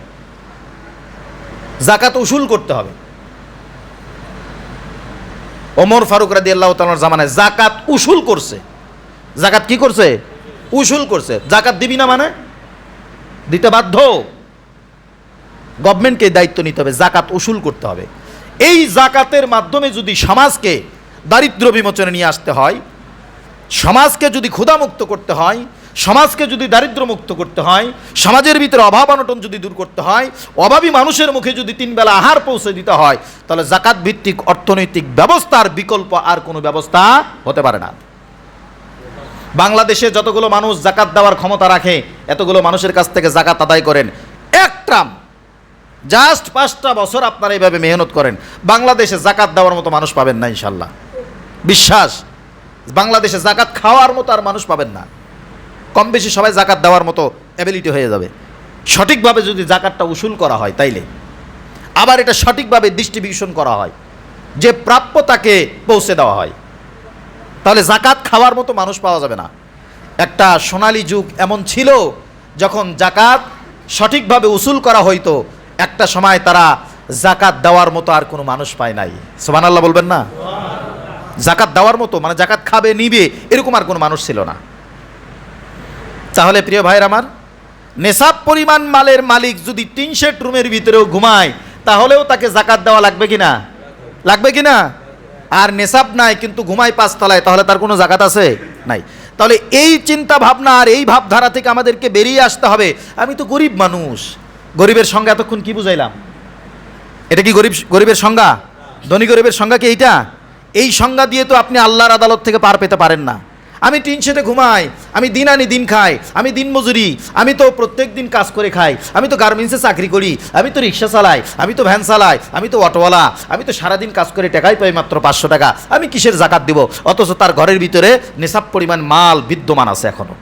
জাকাত উসুল করতে হবে। ওমর ফারুক রাদিয়াল্লাহু তাআলার জামানায় জাকাত উসুল করছে। জাকাত কি করছে? উসুল করছে। জাকাত দিবি না মানে দিতে বাধ্য, গভর্নমেন্টকে দায়িত্ব নিতে হবে, জাকাত উসুল করতে হবে। এই জাকাতের মাধ্যমে যদি সমাজকে দারিদ্র বিমোচনে নিয়ে আসতে হয়, সমাজকে যদি ক্ষুধামুক্ত করতে হয়, সমাজকে যদি দারিদ্র্যমুক্ত করতে হয়, সমাজের ভিতরে অভাব অনটন যদি দূর করতে হয়, অভাবী মানুষের মুখে যদি 3 বেলা আহার পৌঁছে দিতে হয়, তাহলে জাকাত ভিত্তিক অর্থনৈতিক ব্যবস্থার বিকল্প আর কোনো ব্যবস্থা হতে পারে না। বাংলাদেশে যতগুলো মানুষ জাকাত দেওয়ার ক্ষমতা রাখে, এতগুলো মানুষের কাছ থেকে জাকাত আদায় করেন। এক ট্রাম, জাস্ট 5টা বছর আপনারা এইভাবে মেহনত করেন, বাংলাদেশে জাকাত দেওয়ার মতো মানুষ পাবেন না ইনশাল্লাহ। বিশ্বাস, বাংলাদেশে জাকাত খাওয়ার মতো আর মানুষ পাবেন না। কম বেশি সবাই জাকাত দেওয়ার মতো অ্যাবিলিটি হয়ে যাবে, সঠিকভাবে যদি জাকাতটা উসুল করা হয়। তাইলে আবার এটা সঠিকভাবে ডিস্ট্রিবিউশন করা হয়, যে প্রাপ্য তাকে পৌঁছে দেওয়া হয়, তাহলে জাকাত খাওয়ার মতো মানুষ পাওয়া যাবে না। একটা সোনালী যুগ এমন ছিল যখন জাকাত সঠিকভাবে উসুল করা হইতো, একটা সময় তারা জাকাত দেওয়ার মতো আর কোনো মানুষ পায় নাই। সুবহানাল্লাহ বলবেন না? জাকাত দেওয়ার মতো, মানে জাকাত খাবে নিবে এরকম আর কোনো মানুষ ছিল না। তাহলে প্রিয় ভাইয়ের আমার, নেশাব পরিমাণ মালের মালিক যদি 3 শেড রুমের ভিতরেও ঘুমায়, তাহলেও তাকে জাকাত দেওয়া লাগবে কিনা? লাগবে কিনা? আর নেশাব নাই কিন্তু ঘুমায় 5 তলায়, তাহলে তার কোনো জাকাত আছে? নাই। তাহলে এই চিন্তা ভাবনা আর এই ভাবধারা থেকে আমাদেরকে বেরিয়ে আসতে হবে। আমি তো গরিব মানুষ, গরিবের সংজ্ঞা এতক্ষণ কি বুঝাইলাম? এটা কি গরিবের সংজ্ঞা? ধনী গরিবের সংজ্ঞা কি এইটা? এই সংজ্ঞা দিয়ে তো আপনি আল্লাহর আদালত থেকে পার পেতে পারেন না। আমি 3 শেডে ঘুমাই, আমি দিন আনি দিন খাই, আমি দিন মজুরি, আমি তো প্রত্যেক দিন কাজ করে খাই, আমি তো গার্মেন্টসে চাকরি করি, আমি তো রিক্সা চালাই, আমি তো ভ্যান চালাই, আমি তো অটোওয়ালা, আমি তো সারাদিন কাজ করে টাকাই পাই মাত্র 500 টাকা, আমি কিসের জাকাত দিব? অথচ তার ঘরের ভিতরে নেশাব পরিমাণ মাল বিদ্যমান আছে এখনো।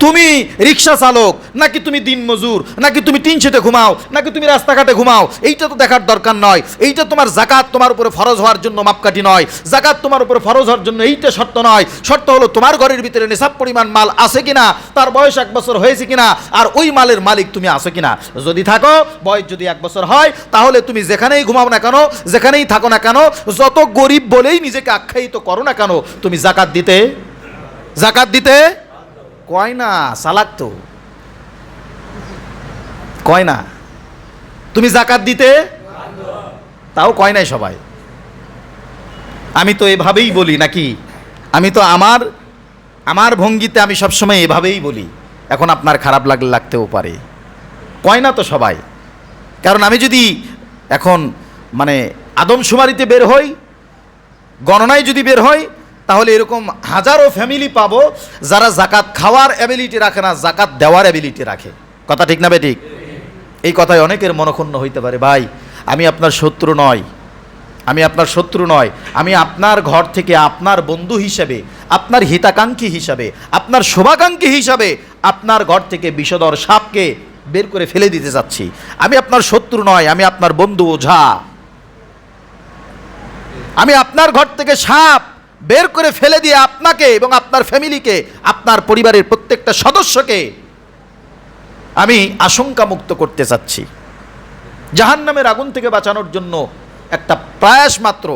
তুমি রিক্সা চালক নাকি তুমি দিন মজুর, নাকি তুমি 3 শেডে ঘুমাও, নাকি তুমি রাস্তাঘাটে ঘুমাও, এইটা তো দেখার দরকার নয়। এইটা তোমার জাকাত তোমার উপরে ফরজ হওয়ার জন্য মাপকাঠি নয়। জাকাত তোমার উপরে ফরজ হওয়ার জন্য এইটা শর্ত নয়। শর্ত হলো তোমার ঘরের ভিতরে নেশাব পরিমাণ মাল আছে কিনা, তার বয়স 1 বছর হয়েছে কিনা, আর ওই মালের মালিক তুমি আছো কিনা। যদি থাকো, বয়স যদি 1 বছর হয়, তাহলে তুমি যেখানেই ঘুমাও না কেন, যেখানেই থাকো না কেন, যত গরিব বলেই নিজেকে আখ্যায়িত করো না কেন, তুমি জাকাত দিতে কয় না, চালাক তো, কয় না তুমি জাকাত দিতে, তাও কয় নাই সবাই। আমি তো এভাবেই বলি নাকি, আমি তো আমার ভঙ্গিতে আমি সবসময় এভাবেই বলি। এখন আপনার খারাপ লাগতেও পারে, কয় না তো সবাই। কারণ আমি যদি এখন মানে আদমশুমারিতে বের হই, গণনায় যদি বের হই, তাহলে এরকম হাজারো ফ্যামিলি পাবো যারা জাকাত খাওয়ার অ্যাবিলিটি রাখে না, জাকাত দেওয়ার অ্যাবিলিটি রাখে। কথা ঠিক না বেঠিক? এই কথায় অনেকের মনক্ষুণ্ণ হইতে পারে। ভাই, আমি আপনার শত্রু নয়, আমি আপনার শত্রু নয়, আমি আপনার ঘর থেকে আপনার বন্ধু হিসেবে, আপনার হিতাকাঙ্ক্ষী হিসাবে, আপনার শুভাকাঙ্ক্ষী হিসাবে আপনার ঘর থেকে বিষধর সাপকে বের করে ফেলে দিতে চাচ্ছি। আমি আপনার শত্রু নয়, আমি আপনার বন্ধু ওঝা। আমি আপনার ঘর থেকে সাপ বের করে ফেলে দিয়ে আপনাকে এবং আপনার ফ্যামিলিকে, আপনার পরিবারের প্রত্যেকটা সদস্যকে আমি আশঙ্কা মুক্ত করতে চাচ্ছি। জাহান্নামের আগুন থেকে বাঁচানোর জন্য একটা প্রয়াস মাত্র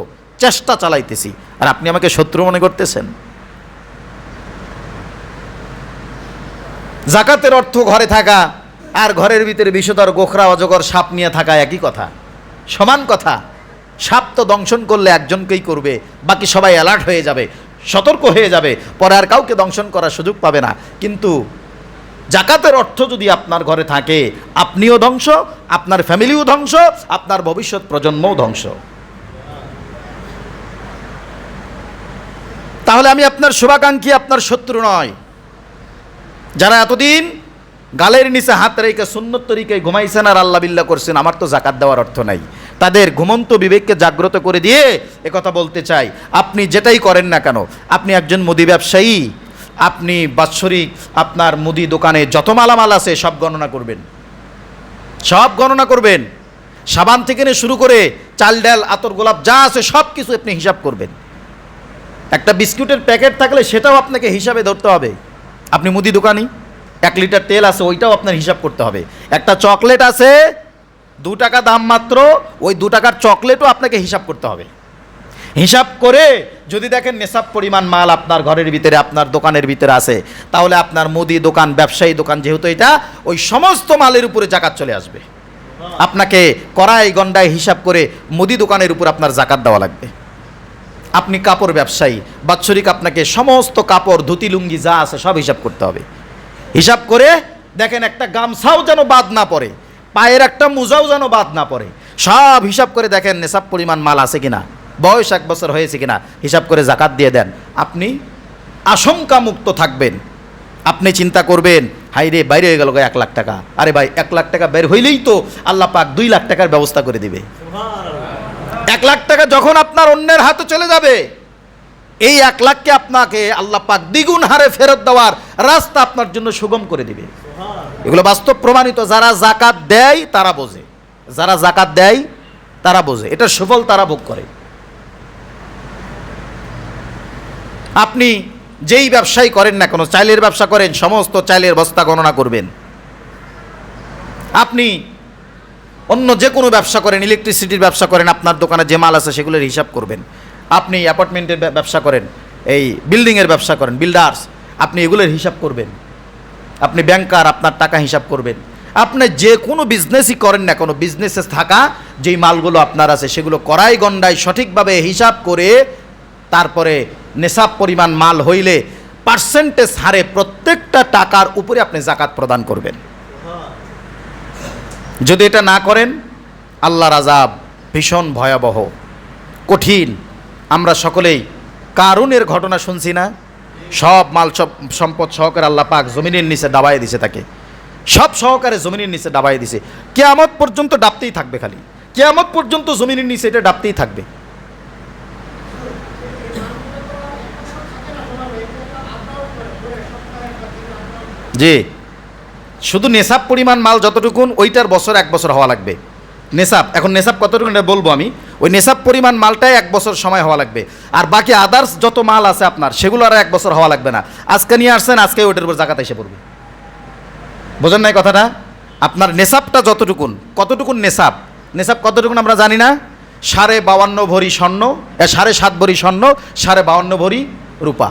চেষ্টা চালাইতেছি, আর আপনি আমাকে শত্রু মনে করতেছেন। জাকাতের অর্থ ঘরে থাকা আর ঘরের ভিতরে বিষধর গোখরা অজগর সাপ নিয়ে থাকা একই কথা, সমান কথা। সাপ তো দংশন করলে একজনকেই করবে, বাকি সবাই অ্যালার্ট হয়ে যাবে, সতর্ক হয়ে যাবে, পরে আর কাউকে দংশন করার সুযোগ পাবে না। কিন্তু জাকাতের অর্থ যদি আপনার ঘরে থাকে, আপনিও ধ্বংস, আপনার ফ্যামিলিও ধ্বংস, আপনার ভবিষ্যৎ প্রজন্মও ধ্বংস। তাহলে আমি আপনার শুভাকাঙ্ক্ষী, আপনার শত্রু নয়। যারা এতদিন গালের নিচে হাত রেখে সুন্নত তরিকায় ঘুমাইছেন আর আল্লাহ বিল্লাহ করছেন, আমার তো জাকাত দেওয়ার অর্থ নাই, তাদের ঘুমন্ত বিবেককে জাগ্রত করে দিয়ে একথা বলতে চাই, আপনি যেটাই করেন না কেন, আপনি একজন মুদি ব্যবসায়ী, আপনি বাৎসরিক আপনার মুদি দোকানে যত মালামাল আছে সব গণনা করবেন, সব গণনা করবেন। সাবান থেকে নিয়ে শুরু করে চাল ডাল আতর গোলাপ যা আছে সব কিছু আপনি হিসাব করবেন। একটা বিস্কুটের প্যাকেট থাকলে সেটাও আপনাকে হিসাবে ধরতে হবে। আপনি মুদি দোকানি, 1 লিটার তেল আছে, ওইটাও আপনার হিসাব করতে হবে। একটা চকলেট আছে 2 টাকা দাম মাত্র, ওই 2 টাকার চকলেটও আপনাকে হিসাব করতে হবে। হিসাব করে যদি দেখেন নেশাব পরিমাণ মাল আপনার ঘরের ভিতরে, আপনার দোকানের ভিতরে আছে, তাহলে আপনার মুদি দোকান, ব্যবসায়ী দোকান যেহেতু এটা, ওই সমস্ত মালের উপরে জাকাত চলে আসবে। আপনাকে কড়াই গন্ডায় হিসাব করে মুদি দোকানের উপর আপনার জাকাত দেওয়া লাগবে। আপনি কাপড় ব্যবসায়ী, বাৎসরিক আপনাকে সমস্ত কাপড়, ধুতি লুঙ্গি যা আছে সব হিসাব করতে হবে। হিসাব করে দেখেন একটা গামছাও যেন বাদ না পড়ে, পায়ের একটা মোজাও যেন বাদ না পড়ে, সব হিসাব করে দেখেন নেশাব পরিমাণ মাল আছে কিনা, বয়স 1 বছর হয়েছে কিনা, হিসাব করে জাকাত দিয়ে দেন। আপনি আশঙ্কা মুক্ত থাকবেন। আপনি চিন্তা করবেন, হাই রে বাইরে হয়ে গেল 1 লাখ টাকা। আরে ভাই, 1 লাখ টাকা বের হইলেই তো আল্লাহ পাক 2 লাখ টাকার ব্যবস্থা করে দিবে। 1 লাখ টাকা যখন আপনার অন্যের হাতে চলে যাবে, এই 1 লাখকে আপনাকে আল্লাহ পাক দ্বিগুণ হারে ফেরত দেওয়ার রাস্তা আপনার জন্য সুগম করে দিবে। এগুলো বাস্তব প্রমাণিত। যারা জাকাত দেয় তারা বোঝে, যারা জাকাত দেয় তারা বোঝে, এটার সুফল তারা ভোগ করে। আপনি যেই ব্যবসায়ী করেন না কেন, চাইলের ব্যবসা করেন, সমস্ত চাইলের বস্তা গণনা করবেন। আপনি অন্য যে কোনো ব্যবসা করেন, ইলেকট্রিসিটির ব্যবসা করেন, আপনার দোকানে যে মাল আছে সেগুলোর হিসাব করবেন। আপনি অ্যাপার্টমেন্টের ব্যবসা করেন, এই বিল্ডিংয়ের ব্যবসা করেন, বিল্ডার্স, আপনি এগুলোর হিসাব করবেন। আপনি ব্যাংকার, আপনার টাকা হিসাব করবেন। আপনি যে কোনো বিজনেসই করেন না কোনো, বিজনেসে থাকা যেই মালগুলো আপনার আছে সেগুলো কড়াই গন্ডায় সঠিকভাবে হিসাব করে তারপরে নেশাব পরিমাণ মাল হইলে পার্সেন্টেজ হারে প্রত্যেকটা টাকার উপরে আপনি জাকাত প্রদান করবেন। যদি এটা না করেন, আল্লাহর আযাব ভীষণ ভয়াবহ, কঠিন। আমরা সকলেই কারুনের ঘটনা শুনছি না? সব মাল সব সম্পদ সহকারে আল্লাহ পাক জমিনের নিচে ডাবায় দিছে, তাকে সব সহকারে জমিনের নিচে ডাবায় দিছে। কিয়ামত পর্যন্ত ডাবতেই থাকবে, খালি কিয়ামত পর্যন্ত জমিনের নিচে এটা ডাবতেই থাকবে। জি, শুধু নেশাব পরিমাণ মাল যতটুকুন, ওইটার বছর 1 বছর হওয়া লাগবে। নেশাব, এখন নেশাব কতটুকু এটা বলবো আমি, ওই নেশাব পরিমাণ মালটাই 1 বছর সময় হওয়া লাগবে। আর বাকি আদার্স যত মাল আছে আপনার, সেগুলো আর 1 বছর হওয়া লাগবে না। আজকে নিয়ে আসছেন, আজকে ওইটার উপর জাকাত এসে পড়বে। বোঝেন নাই কথাটা? আপনার নেশাবটা যতটুকুন, কতটুকুন নেশাব, নেশাব কতটুকুন আমরা জানি না? 52.5 ভরি স্বর্ণ, 7.5 ভরি স্বর্ণ, 52.5 ভরি রূপা।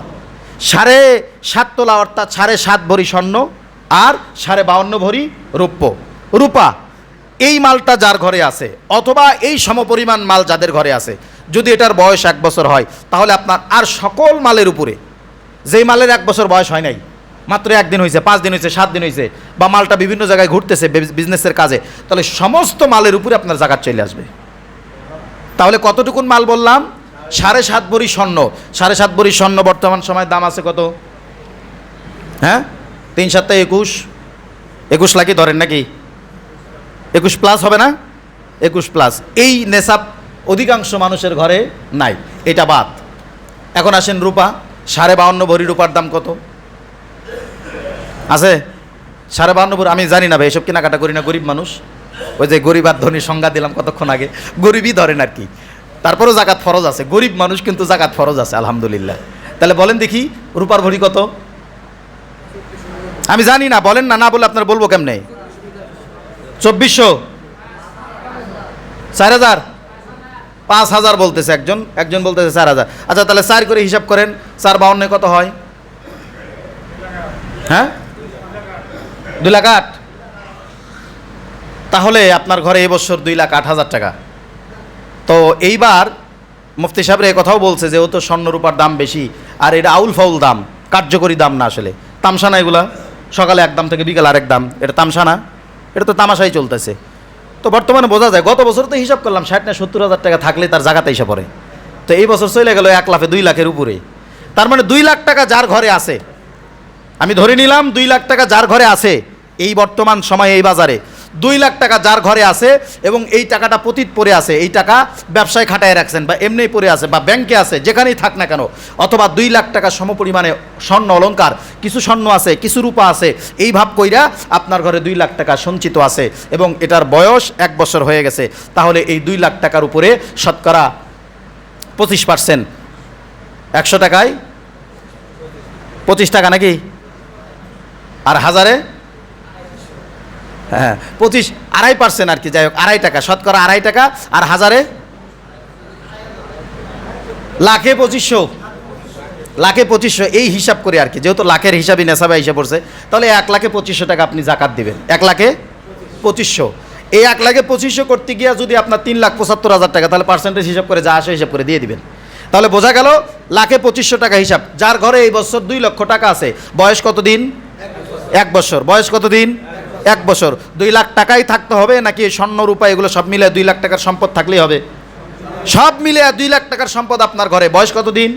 7.5 তোলা অর্থাৎ 7.5 ভরি স্বর্ণ আর 52.5 ভরি রূপা এই মালটা যার ঘরে আছে অথবা এই সমপরিমাণ মাল যাদের ঘরে আছে, যদি এটার বয়স 1 বছর হয় তাহলে আপনার আর সকল মালের উপরে, যেই মালের 1 বছর বয়স হয় নাই, মাত্র 1 দিন হয়েছে, 5 দিন হয়েছে, 7 দিন হয়েছে, বা মালটা বিভিন্ন জায়গায় ঘুরতেছে বিজনেসের কাজে, তাহলে সমস্ত মালের উপরে আপনার জাকাত চলে আসবে। তাহলে কতটুকুন মাল বললাম? 7.5 ভরি স্বর্ণ। 7.5 ভরি স্বর্ণ বর্তমান সময় দাম আছে কত? হ্যাঁ, 3 7 21 লাখই ধরেন নাকি? 21 প্লাস হবে না? 21 প্লাস। এই নেশাব অধিকাংশ মানুষের ঘরে নাই, এটা বাদ। এখন আসেন রূপা। 52.5 ভরি রূপার দাম কত আছে? 52.5 ভরি। আমি জানি না ভাই, এসব কেনাকাটা করি না, গরিব মানুষ। ওই যে গরিব আর ধনী সংজ্ঞা দিলাম কতক্ষণ আগে, গরিবই ধরেন আর কি। তারপরেও জাকাত ফরজ আছে, গরিব মানুষ কিন্তু জাকাত ফরজ আছে আলহামদুলিল্লাহ। তাহলে বলেন দেখি রূপার ভরি কত? আমি জানি না, বলেন না, না বলে আপনার বলবো কেমনে? 2400, 4000, 5000 বলতেছে একজন বলতেছে 4000। আচ্ছা তাহলে 4 করে হিসাব করেন, 4 52 কত হয়? হ্যাঁ, 2,08,000। তাহলে আপনার ঘরে এবছর 2,08,000 টাকা। তো এইবার মুফতি সাহেব এই কথাও বলছে যে ও তো স্বর্ণ রূপার দাম বেশি, আর এটা আউল ফাউল দাম, কার্যকরী দাম না, আসলে তামসা না এগুলা, সকালে এক দাম থেকে বিকাল আরেক দাম, এটা তামসা না, এটা তো তামাশাই চলতেছে। তো বর্তমানে বোঝা যায়, গত বছর তো হিসাব করলাম 60 না 70,000 টাকা থাকলে তার জাকাতে হিসাব পড়ে, তো এই বছর চলে গেল 1 লাখে 2 লাখের উপরে। তার মানে 2 লাখ টাকা যার ঘরে আছে, আমি ধরে নিলাম 2 লাখ টাকা যার ঘরে আছে এই বর্তমান সময়ে এই বাজারে 2 লাখ টাকা যার ঘরে আছে, এবং এই টাকাটা পতিত পড়ে আছে, এই টাকা ব্যবসায় খাটায় রাখছেন বা এমনিই পড়ে আছে বা ব্যাংকে আছে, যেখানেই থাক না কেন, অথবা 2 লাখ টাকা সমপরিমাণে স্বর্ণ অলংকার, কিছু স্বর্ণ আছে, কিছু রূপা আছে, এই ভাব কইরা আপনার ঘরে 2 লাখ টাকা সঞ্চিত আছে এবং এটার বয়স 1 বছর হয়ে গেছে, তাহলে এই 2 লাখ টাকার উপরে শতকরা 25%, 100 টাকায় 25 টাকা নাকি, আর হাজারে হ্যাঁ 2.5% আর কি, যাই হোক 2.5 টাকা, শতকরা 2.5 টাকা, আর হাজারে লাখে 2500 এই হিসাব করে আর কি, যেহেতু লাখের হিসাবই নেশাবে হিসাব পড়ছে, তাহলে 1,25,000 টাকা আপনি জাকাত দিবেন। 1,25,000, এই 1,25,000 করতে গিয়া যদি আপনার 3,75,000 টাকা, তাহলে পার্সেন্টেজ হিসাব করে যা আসে হিসাব করে দিয়ে দিবেন। তাহলে বোঝা গেল 1,25,000 টাকা হিসাব। যার ঘরে এই বছর 2 লক্ষ টাকা আছে, বয়স কত দিন? 1 বছর। বয়স কত দিন? 1 বছর। 2 লাখ টাকাই থাকতে হবে নাকি স্বর্ণ রূপা এগুলো সব মিলে 2 লাখ টাকার সম্পদ থাকলেই হবে? সব মিলে 2 লাখ টাকার সম্পদ আপনার ঘরে, বয়স কত দিন?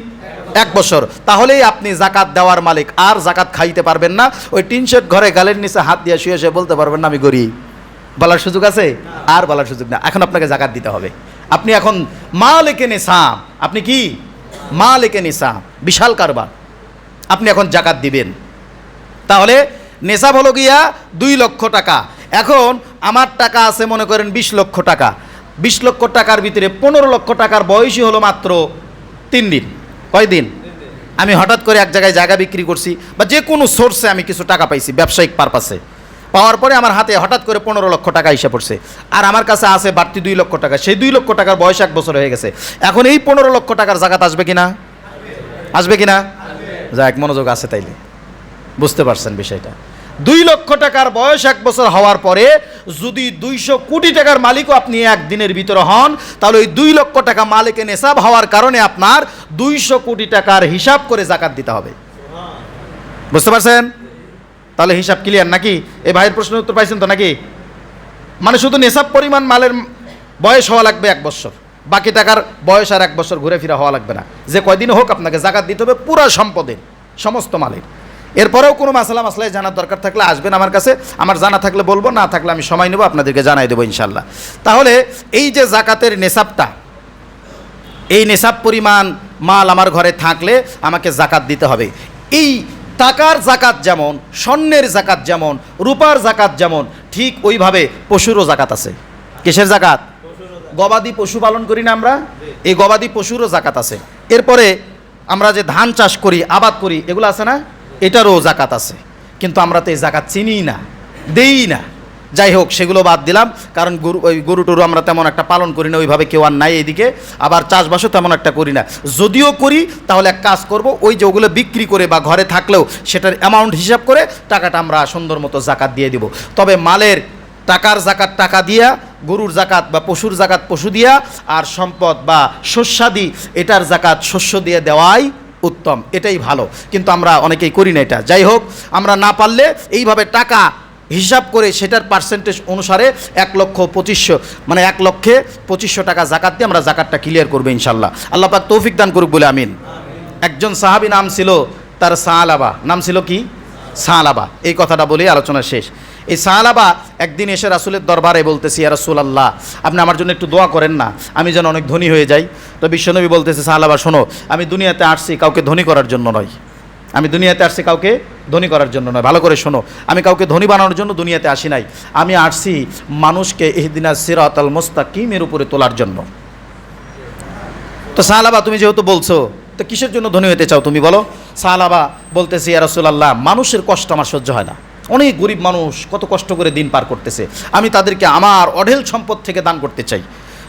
1 বছর। তাহলেই আপনি জাকাত দেওয়ার মালিক, আর জাকাত খাইতে পারবেন না। ওই টিন শেড ঘরে গালের নিচে হাত দিয়ে শুয়ে শুয়ে বলতে পারবেন না আমি গরিব, বলার সুযোগ আছে? আর বলার সুযোগ না। এখন আপনাকে জাকাত দিতে হবে। আপনি এখন মালিকে নিসাব, আপনি কি মালিকে নিসাব, বিশাল কারবার, আপনি এখন জাকাত দিবেন। তাহলে নেশাব হলো গিয়া 2 লক্ষ টাকা। এখন আমার টাকা আছে মনে করেন 20 লক্ষ টাকা। 20 লক্ষ টাকার ভিতরে 15 লক্ষ টাকার বয়সই হলো মাত্র 3 দিন। কয় দিন? আমি হঠাৎ করে এক জায়গায় জায়গা বিক্রি করছি, বা যে কোনো সোর্সে আমি কিছু টাকা পাইছি ব্যবসায়িক পারপাসে, পাওয়ার পরে আমার হাতে হঠাৎ করে 15 লক্ষ টাকা এসে পড়ছে, আর আমার কাছে আছে বাড়তি 2 লক্ষ টাকা। সেই 2 লক্ষ টাকার বয়স 1 বছর হয়ে গেছে। এখন এই 15 লক্ষ টাকার জাকাত আসবে কিনা? আসবে কিনা? যাক, মনোযোগ আছে তাইলে বুঝতে পারছেন বিষয়টা। 2 লক্ষ টাকার বয়স 1 বছর হওয়ার পরে যদি 200 কোটি টাকার মালিকও আপনি একদিনের ভিতরে হন, তাহলে ওই 2 লক্ষ টাকা মালিকে নেশাব হওয়ার কারণে আপনার 200 কোটি টাকার হিসাব করে জাকাত দিতে হবে। বুঝতে পারছেন? তাহলে হিসাব ক্লিয়ার নাকি? এই ভাইয়ের প্রশ্নের উত্তর পাইছেন তো নাকি? মানে শুধু নেশাব পরিমাণ মালের বয়স হওয়া লাগবে 1 বছর, বাকি টাকার বয়স আর 1 বছর ঘুরে ফিরা হওয়া লাগবে না। যে কয়দিন হোক আপনাকে জাকাত দিতে হবে পুরো সম্পদের, সমস্ত মালের। এরপরেও কোনো মাসলায় জানার দরকার থাকলে আসবেন আমার কাছে, আমার জানা থাকলে বলবো, না থাকলে আমি সময় নেব, আপনাদেরকে জানাই দেবো ইনশাল্লাহ। তাহলে এই যে জাকাতের নেশাবটা, এই নেশাব পরিমাণ মাল আমার ঘরে থাকলে আমাকে জাকাত দিতে হবে। এই টাকার জাকাত যেমন, স্বর্ণের জাকাত যেমন, রূপার জাকাত যেমন, ঠিক ওইভাবে পশুরও জাকাত আছে। কিসের জাকাত? গবাদি পশু পালন করি না আমরা, এই গবাদি পশুরও জাকাত আছে। এরপরে আমরা যে ধান চাষ করি, আবাদ করি, এগুলো আছে না, এটারও জাকাত আছে। কিন্তু আমরা তো এই জাকাত চিনি না, দেই না। যাই হোক, সেগুলো বাদ দিলাম, কারণ গরু টরু আমরা তেমন একটা পালন করি না, ওইভাবে কেউ আর নাই এইদিকে, আবার চাষবাসও তেমন একটা করি না। যদিও করি তাহলে এক কাজ করব, ওই যে ওগুলো বিক্রি করে বা ঘরে থাকলেও সেটার অ্যামাউন্ট হিসাব করে টাকাটা আমরা সুন্দর মতো জাকাত দিয়ে দিব। তবে মালের টাকার জাকাত টাকা দিয়া, গরুর জাকাত বা পশুর জাকাত পশু দিয়া, আর সম্পদ বা শস্যাদি এটার জাকাত শস্য দিয়ে দেওয়াই উত্তম, এটাই ভালো। কিন্তু আমরা অনেকেই করি না এটা। যাই হোক, আমরা না পারলে এইভাবে টাকা হিসাব করে সেটার পার্সেন্টেজ অনুসারে 1,25,000 মানে 1,25,000 টাকা জাকাত দিয়ে আমরা জাকাতটা ক্লিয়ার করবো ইনশাল্লাহ। আল্লাহ পাক তৌফিক দান করুক বলে আমিন। একজন সাহাবী নাম ছিল তার সালাবা, নাম ছিল কি? সালাবা। এই কথাটা বলেই আলোচনা শেষ। এই সালাবা একদিন এসে রাসূলের দরবারে বলতেছি, ইয়া রাসূলুল্লাহ, আপনি আমার জন্য একটু দোয়া করেন না, আমি যেন অনেক ধনী হয়ে যাই। তো বিশ্বনবী বলতেছে, সালাবা শোনো, আমি দুনিয়াতে আসছি কাউকে ধনী করার জন্য নয়, আমি দুনিয়াতে আসছি কাউকে ধনী করার জন্য নয়, ভালো করে শোনো, আমি কাউকে ধনী বানানোর জন্য দুনিয়াতে আসি নাই, আমি আসছি মানুষকে ইহদিনাস সিরাতাল মুস্তাকিমের উপরে তোলার জন্য। তো সালাবা, তুমি যেহেতু বলছো, তো কিসের জন্য ধনী হতে চাও তুমি বলো? সালাবা বলতেছে, ইয়া রাসূলুল্লাহ, মানুষের কষ্ট আমার সহ্য হয় না, অনেক গরিব মানুষ কত কষ্ট করে দিন পার করতেছে, আমি তাদেরকে আমার অঢেল সম্পদ থেকে দান করতে চাই।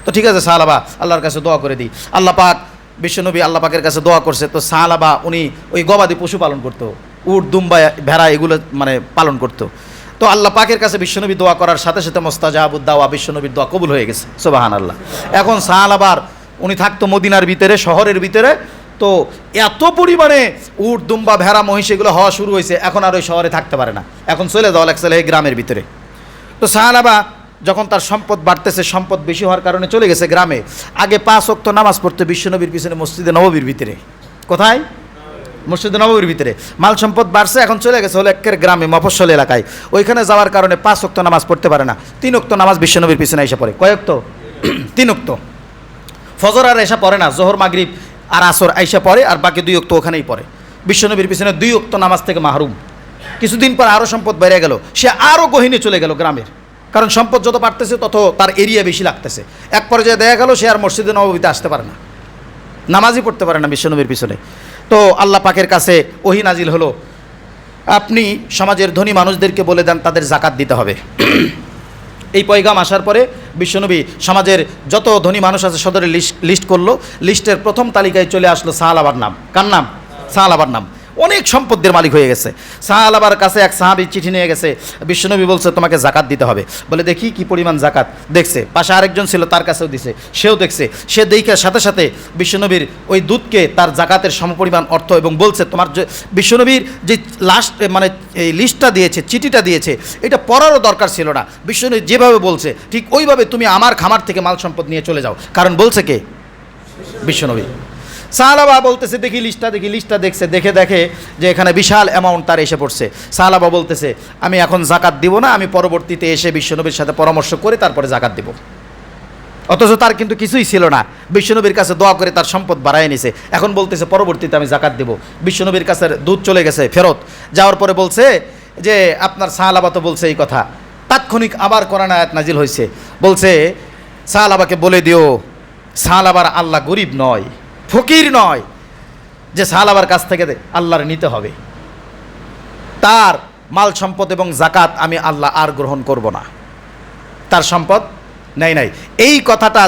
তো ঠিক আছে সালাবা, আল্লাহর কাছে দোয়া করে দিই। আল্লাহ পাক, বিশ্বনবী আল্লাহ পাকের কাছে দোয়া করছে। তো সালাবা উনি ওই গবাদি পশু পালন করতো, উট দুম্বা ভেড়া এগুলো মানে পালন করতো। তো আল্লাহ পাকের কাছে বিশ্বনবী দোয়া করার সাথে সাথে মুস্তাজাবুদ দাওয়া, বিশ্বনবীর দোয়া কবুল হয়ে গেছে, সুবহানাল্লাহ। এখন সালাবার উনি থাকতো মদিনার ভিতরে, শহরের ভিতরে, তো এত পরিমাণে উট দুম্বা ভেড়া মহিষ এগুলো হওয়া শুরু হয়েছে, এখন আর ওই শহরে থাকতে পারে না, এখন চলে যাওয়া লাগছে এই গ্রামের ভিতরে। তো সাহাবা যখন তার সম্পদ বাড়তেছে, সম্পদ বেশি হওয়ার কারণে চলে গেছে গ্রামে। আগে 5 ওয়াক্ত নামাজ পড়তে বিশ্বনবীর পিছনে মসজিদে নববীর ভিতরে। কোথায়? মসজিদে নববীর ভিতরে। মাল সম্পদ বাড়ছে, এখন চলে গেছে হলো একের গ্রামে, মফস্বল এলাকায়। ওইখানে যাওয়ার কারণে 5 ওয়াক্ত নামাজ পড়তে পারে না, 3 ওয়াক্ত নামাজ বিশ্বনবীর পিছনে এসে পড়ে। কয় ওয়াক্ত? 3 ওয়াক্ত। ফজর আর এসা পড়ে না, জোহর মাগরিব আর আসর আইসা পড়ে, আর বাকি 2 ওয়াক্ত ওখানেই পড়ে। বিশ্বনবীর পিছনে 2 ওয়াক্ত নামাজ থেকে মাহরুম। কিছুদিন পর আরও সম্পদ বেড়ে গেল, সে আরও গহীনে চলে গেল গ্রামের, কারণ সম্পদ যত বাড়তেছে তত তার এরিয়া বেশি লাগতেছে। এক পর্যায়ে দেখা গেল সে আর মসজিদে নববীতে আসতে পারে না, নামাজই পড়তে পারে না বিশ্বনবীর পিছনে। তো আল্লাহ পাকের কাছে ওহী নাজিল হলো, আপনি সমাজের ধনী মানুষদেরকে বলে দেন তাদের জাকাত দিতে হবে। এই পয়গাম আসার পরে বিশ্বনবী সমাজের যত ধনী মানুষ আছে সদরে লিস্ট করলো। লিস্টের প্রথম তালিকায় চলে আসলো সাহালাবার নাম। কার নাম? সাহালাবার নাম। অনেক সম্পদের মালিক হয়ে গেছে। সাহালাবার কাছে এক সাহাবী চিঠি নিয়ে গেছে, বিশ্বনবী বলছে তোমাকে জাকাত দিতে হবে। বলে দেখি কি পরিমাণ জাকাত। দেখছে, পাশে আরেকজন ছিল তার কাছেও দিছে, সেও দেখছে। সে দেখার সাথে সাথে বিশ্বনবীর ওই দুধকে তার জাকাতের সমপরিমাণ অর্থ এবং বলছে তোমার যে বিশ্বনবীর যে লাস্ট মানে এই লিস্টটা দিয়েছে, চিঠিটা দিয়েছে, এটা পড়ারও দরকার ছিল না। বিশ্বনবী যেভাবে বলছে ঠিক ওইভাবে তুমি আমার খামার থেকে মাল সম্পদ নিয়ে চলে যাও। কারণ বলছে কে? বিশ্বনবী। সাহালাবা বলতেছে দেখি লিস্টটা, দেখি লিস্টটা। দেখছে, দেখে যে এখানে বিশাল অ্যামাউন্ট তার এসে পড়ছে। সাহালাবা বলতেছে আমি এখন জাকাত দিব না, আমি পরবর্তীতে এসে বিশ্বনবীর সাথে পরামর্শ করে তারপরে জাকাত দিব। অথচ তার কিন্তু কিছুই ছিল না, বিশ্বনবীর কাছে দোয়া করে তার সম্পদ বাড়ায় নিছে। এখন বলতেছে পরবর্তীতে আমি জাকাত দেব। বিশ্বনবীর কাছে দুধ চলে গেছে ফেরত। যাওয়ার পরে বলছে যে আপনার সাহালাবা তো বলছে এই কথা। তাৎক্ষণিক আবার কোরআন আয়াত নাজিল হয়েছে, বলছে সাহালাবাকে বলে দিও সাহালাবার আল্লাহ গরিব নয়, ফকির নয়, যে সাহালাবার কাছ থেকে আল্লাহর নিতে হবে। তার মাল সম্পদ এবং জাকাত আমি আল্লাহ আর গ্রহণ করব না, তার সম্পদ নাই। এই কথাটা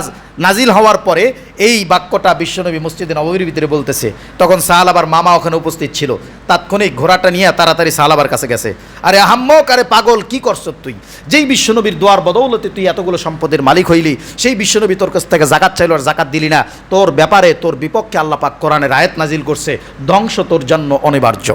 নাজিল হওয়ার পরে এই বাক্যটা বিশ্বনবী মসজিদে নববীর ভিতরে বলতেছে। তখন সাহালাবার মামা ওখানে উপস্থিত ছিল। তাৎক্ষণিক ঘোড়াটা নিয়ে তাড়াতাড়ি সাহালাবার কাছে গেছে। আরে আহাম্মক, আরে পাগল, কি করছ তুই? যেই বিশ্বনবীর দোয়ার বদৌলতে তুই এতগুলো সম্পদের মালিক হইলি, সেই বিশ্বনবী তোর কাছ থেকে জাকাত চাইল আর জাকাত দিলি না। তোর ব্যাপারে তোর বিপক্ষে আল্লাহ পাক কোরআনের আয়াত নাজিল করছে, ধ্বংস তোর জন্য অনিবার্য।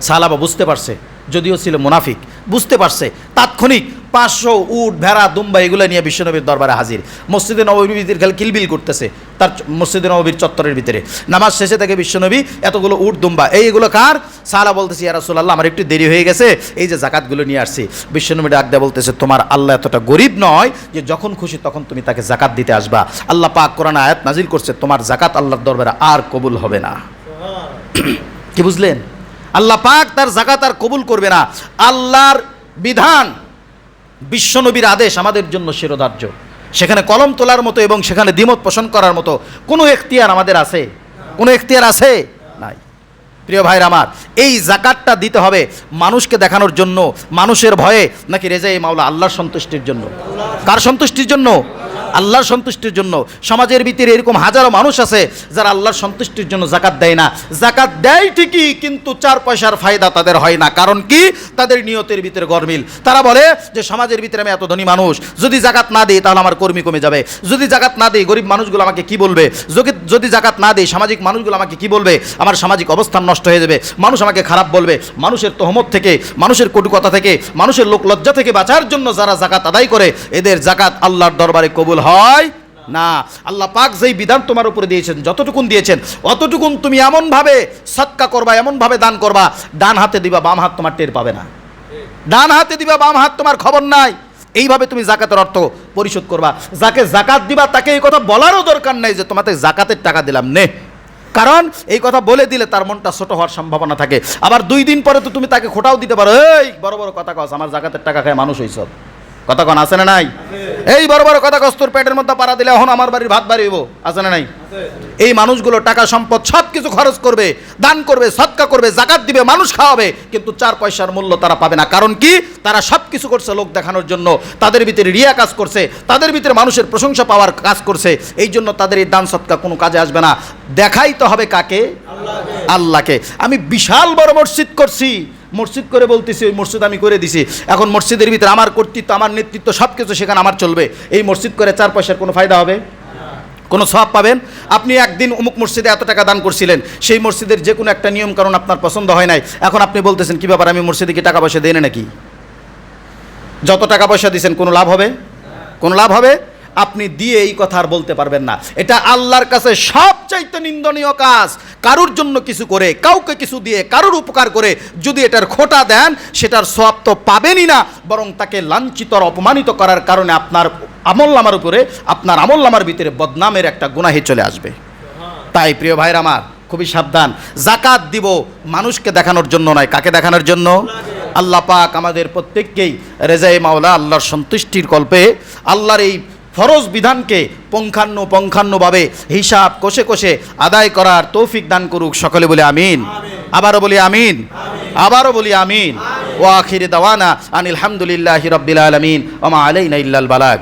সাহালাবা বুঝতে পারছে, যদিও ছিল মুনাফিক, বুঝতে পারছে। তাৎক্ষণিক 500 উট ভেড়া দুম্বা এগুলো নিয়ে বিশ্বনবীর দরবারে হাজির। মসজিদে নববীর ভিতরে খালি কিলবিল করতেছে, তার মসজিদে নববীর চত্বরের ভিতরে। নামাজ শেষে থেকে বিশ্বনবী এতগুলো উট দুম্বা, এইগুলো কার? সাহালা বলতেছে ইয়া রাসূলুল্লাহ আমার একটু দেরি হয়ে গেছে, এই যে জাকাতগুলো নিয়ে আসছি। বিশ্বনবী ডাক দেয়া বলতেছে তোমার আল্লাহ এতটা গরিব নয় যে যখন খুশি তখন তুমি তাকে জাকাত দিতে আসবা। আল্লাহ পাক কোরআন আয়াত নাজিল করছে তোমার জাকাত আল্লাহর দরবারে আর কবুল হবে না। কি বুঝলেন? আল্লাহ পাক তার জাকাত আর কবুল করবে না। আল্লাহর বিধান, বিশ্বনবীর আদেশ আমাদের জন্য শিরোধার্য। সেখানে কলম তোলার মতো এবং সেখানে দ্বিমত পোষণ করার মতো কোনো এখতিয়ার আমাদের আছে? কোনো এখতিয়ার আছে? নাই। প্রিয় ভাইরা আমার, এই জাকাতটা দিতে হবে মানুষকে দেখানোর জন্য, মানুষের ভয়ে, নাকি রেজায়ে মাওলা আল্লাহর সন্তুষ্টির জন্য? কার সন্তুষ্টির জন্য? আল্লাহর সন্তুষ্টির জন্য। সমাজের ভিতরে এরকম হাজারো মানুষ আছে যারা আল্লাহর সন্তুষ্টির জন্য জাকাত দেয় না। জাকাত দেয় ঠিকই, কিন্তু 4 পয়সার ফায়দা তাদের হয় না। কারণ কি? তাদের নিয়তের ভিতরে গরমিল। তারা বলে যে সমাজের ভিতরে আমি এত ধনী মানুষ, যদি জাকাত না দিই তাহলে আমার কর্মী কমে যাবে, যদি জাকাত না দিই গরিব মানুষগুলো আমাকে কি বলবে, যদি জাকাত না দিই সামাজিক মানুষগুলো আমাকে কি বলবে, আমার সামাজিক অবস্থান নষ্ট হয়ে যাবে, মানুষ আমাকে খারাপ বলবে। মানুষের তহমত থেকে, মানুষের কটুকতা থেকে, মানুষের লোক লজ্জা থেকে বাঁচার জন্য যারা জাকাত আদায় করে, এদের জাকাত আল্লাহর দরবারে কবুল হয় না। আল্লাহ পাক যেই বিধান তোমার উপরে দিয়েছেন, যতটুকুন দিয়েছেন অতটুকুন তুমি এমনভাবে সদকা করবা, এমনভাবে দান করবা, ডান হাতে দিবা বাম হাত তোমার টের পাবে না, ডান হাতে দিবা বাম হাত তোমার খবর নাই। এইভাবে তুমি জাকাতের অর্থ পরিশোধ করবা। যাকে জাকাত দিবা তাকে এই কথা বলারও দরকার নাই যে তোমাকে জাকাতের টাকা দিলাম নে, কারণ এই কথা বলে দিলে তার মনটা ছোট হওয়ার সম্ভাবনা থাকে। আবার 2 দিন পরে তো তুমি তাকে খোটাও দিতে পারো, এই বড় বড় কথা কস, আমার জাকাতের টাকা খায় মানুষ হইছ, কথা কন আছে না নাই? এই বড় বড় কথা কস, তোর পেটের মধ্যে পাড়া দিলে এখন আমার বাড়ির ভাত বাড়িব, আছে না নাই? এই মানুষগুলো টাকা সম্পদ সব কিছু খরচ করবে, দান করবে, সদকা করবে, জাকাত দিবে, মানুষ খাওয়াবে, কিন্তু 4 পয়সার মূল্য তারা পাবে না। কারণ কি? তারা সব কিছু করছে লোক দেখানোর জন্য, তাদের ভিতরে রিয়া কাজ করছে, তাদের ভিতরে মানুষের প্রশংসা পাওয়ার কাজ করছে। এই জন্য তাদের এই দান সদকা কোনো কাজে আসবে না। দেখাইতে হবে কাকে? আল্লাহকে। আমি বিশাল বড় মসজিদ করছি, মসজিদ করে বলতেছি ওই মসজিদ আমি করে দিছি, এখন মসজিদের ভিতরে আমার কর্তৃত্ব, আমার নেতৃত্ব, সব কিছু সেখানে আমার চলবে। এই মসজিদ করে 4 পয়সার কোনো ফায়দা হবে? কোনো সওয়াব পাবেন? আপনি একদিন অমুক মসজিদে এত টাকা দান করছিলেন, সেই মসজিদের যে কোনো একটা নিয়ম কারণ আপনার পছন্দ হয় নাই, এখন আপনি বলতেছেন কি ব্যাপার, আমি মসজিদে কি টাকা পয়সা দেই না নাকি? যত টাকা পয়সা দিয়েছেন কোনো লাভ হবে? কোনো লাভ হবে? আপনি দিয়ে এই কথা আর বলতে পারবেন না। এটা আল্লাহর কাছে সবচাইতে নিন্দনীয় কাজ। কারুর জন্য কিছু করে, কাউকে কিছু দিয়ে, কারুর উপকার করে যদি এটার খোটা দেন, সেটার সওয়াব তো পাবেনই না, বরং তাকে লাঞ্ছিত আর অপমানিত করার কারণে আপনার আমলনামার উপরে, আপনার আমলনামার ভিতরে বদনামের একটা গুনাহে চলে আসবে। তাই প্রিয় ভাইরা আমার, খুবই সাবধান। জাকাত দিব মানুষকে দেখানোর জন্য নয়, কাকে দেখানোর জন্য? আল্লাহ পাক আমাদের প্রত্যেককেই রেজায়ে মাওলা আল্লাহর সন্তুষ্টির কল্পে আল্লাহর এই ফরজ বিধানকে পঙ্খানুভাবে হিসাব কষে কষে আদায় করার তৌফিক দান করুক। সকলে বলে আমিন। আবারও বলি আমিন, আবারও বলি আমিন। ওয়া আখিরি দাওয়ানা আনিল হামদুলিল্লাহি রাব্বিল আলামিন ওয়া মা আলাইনা ইল্লাল বালাগ।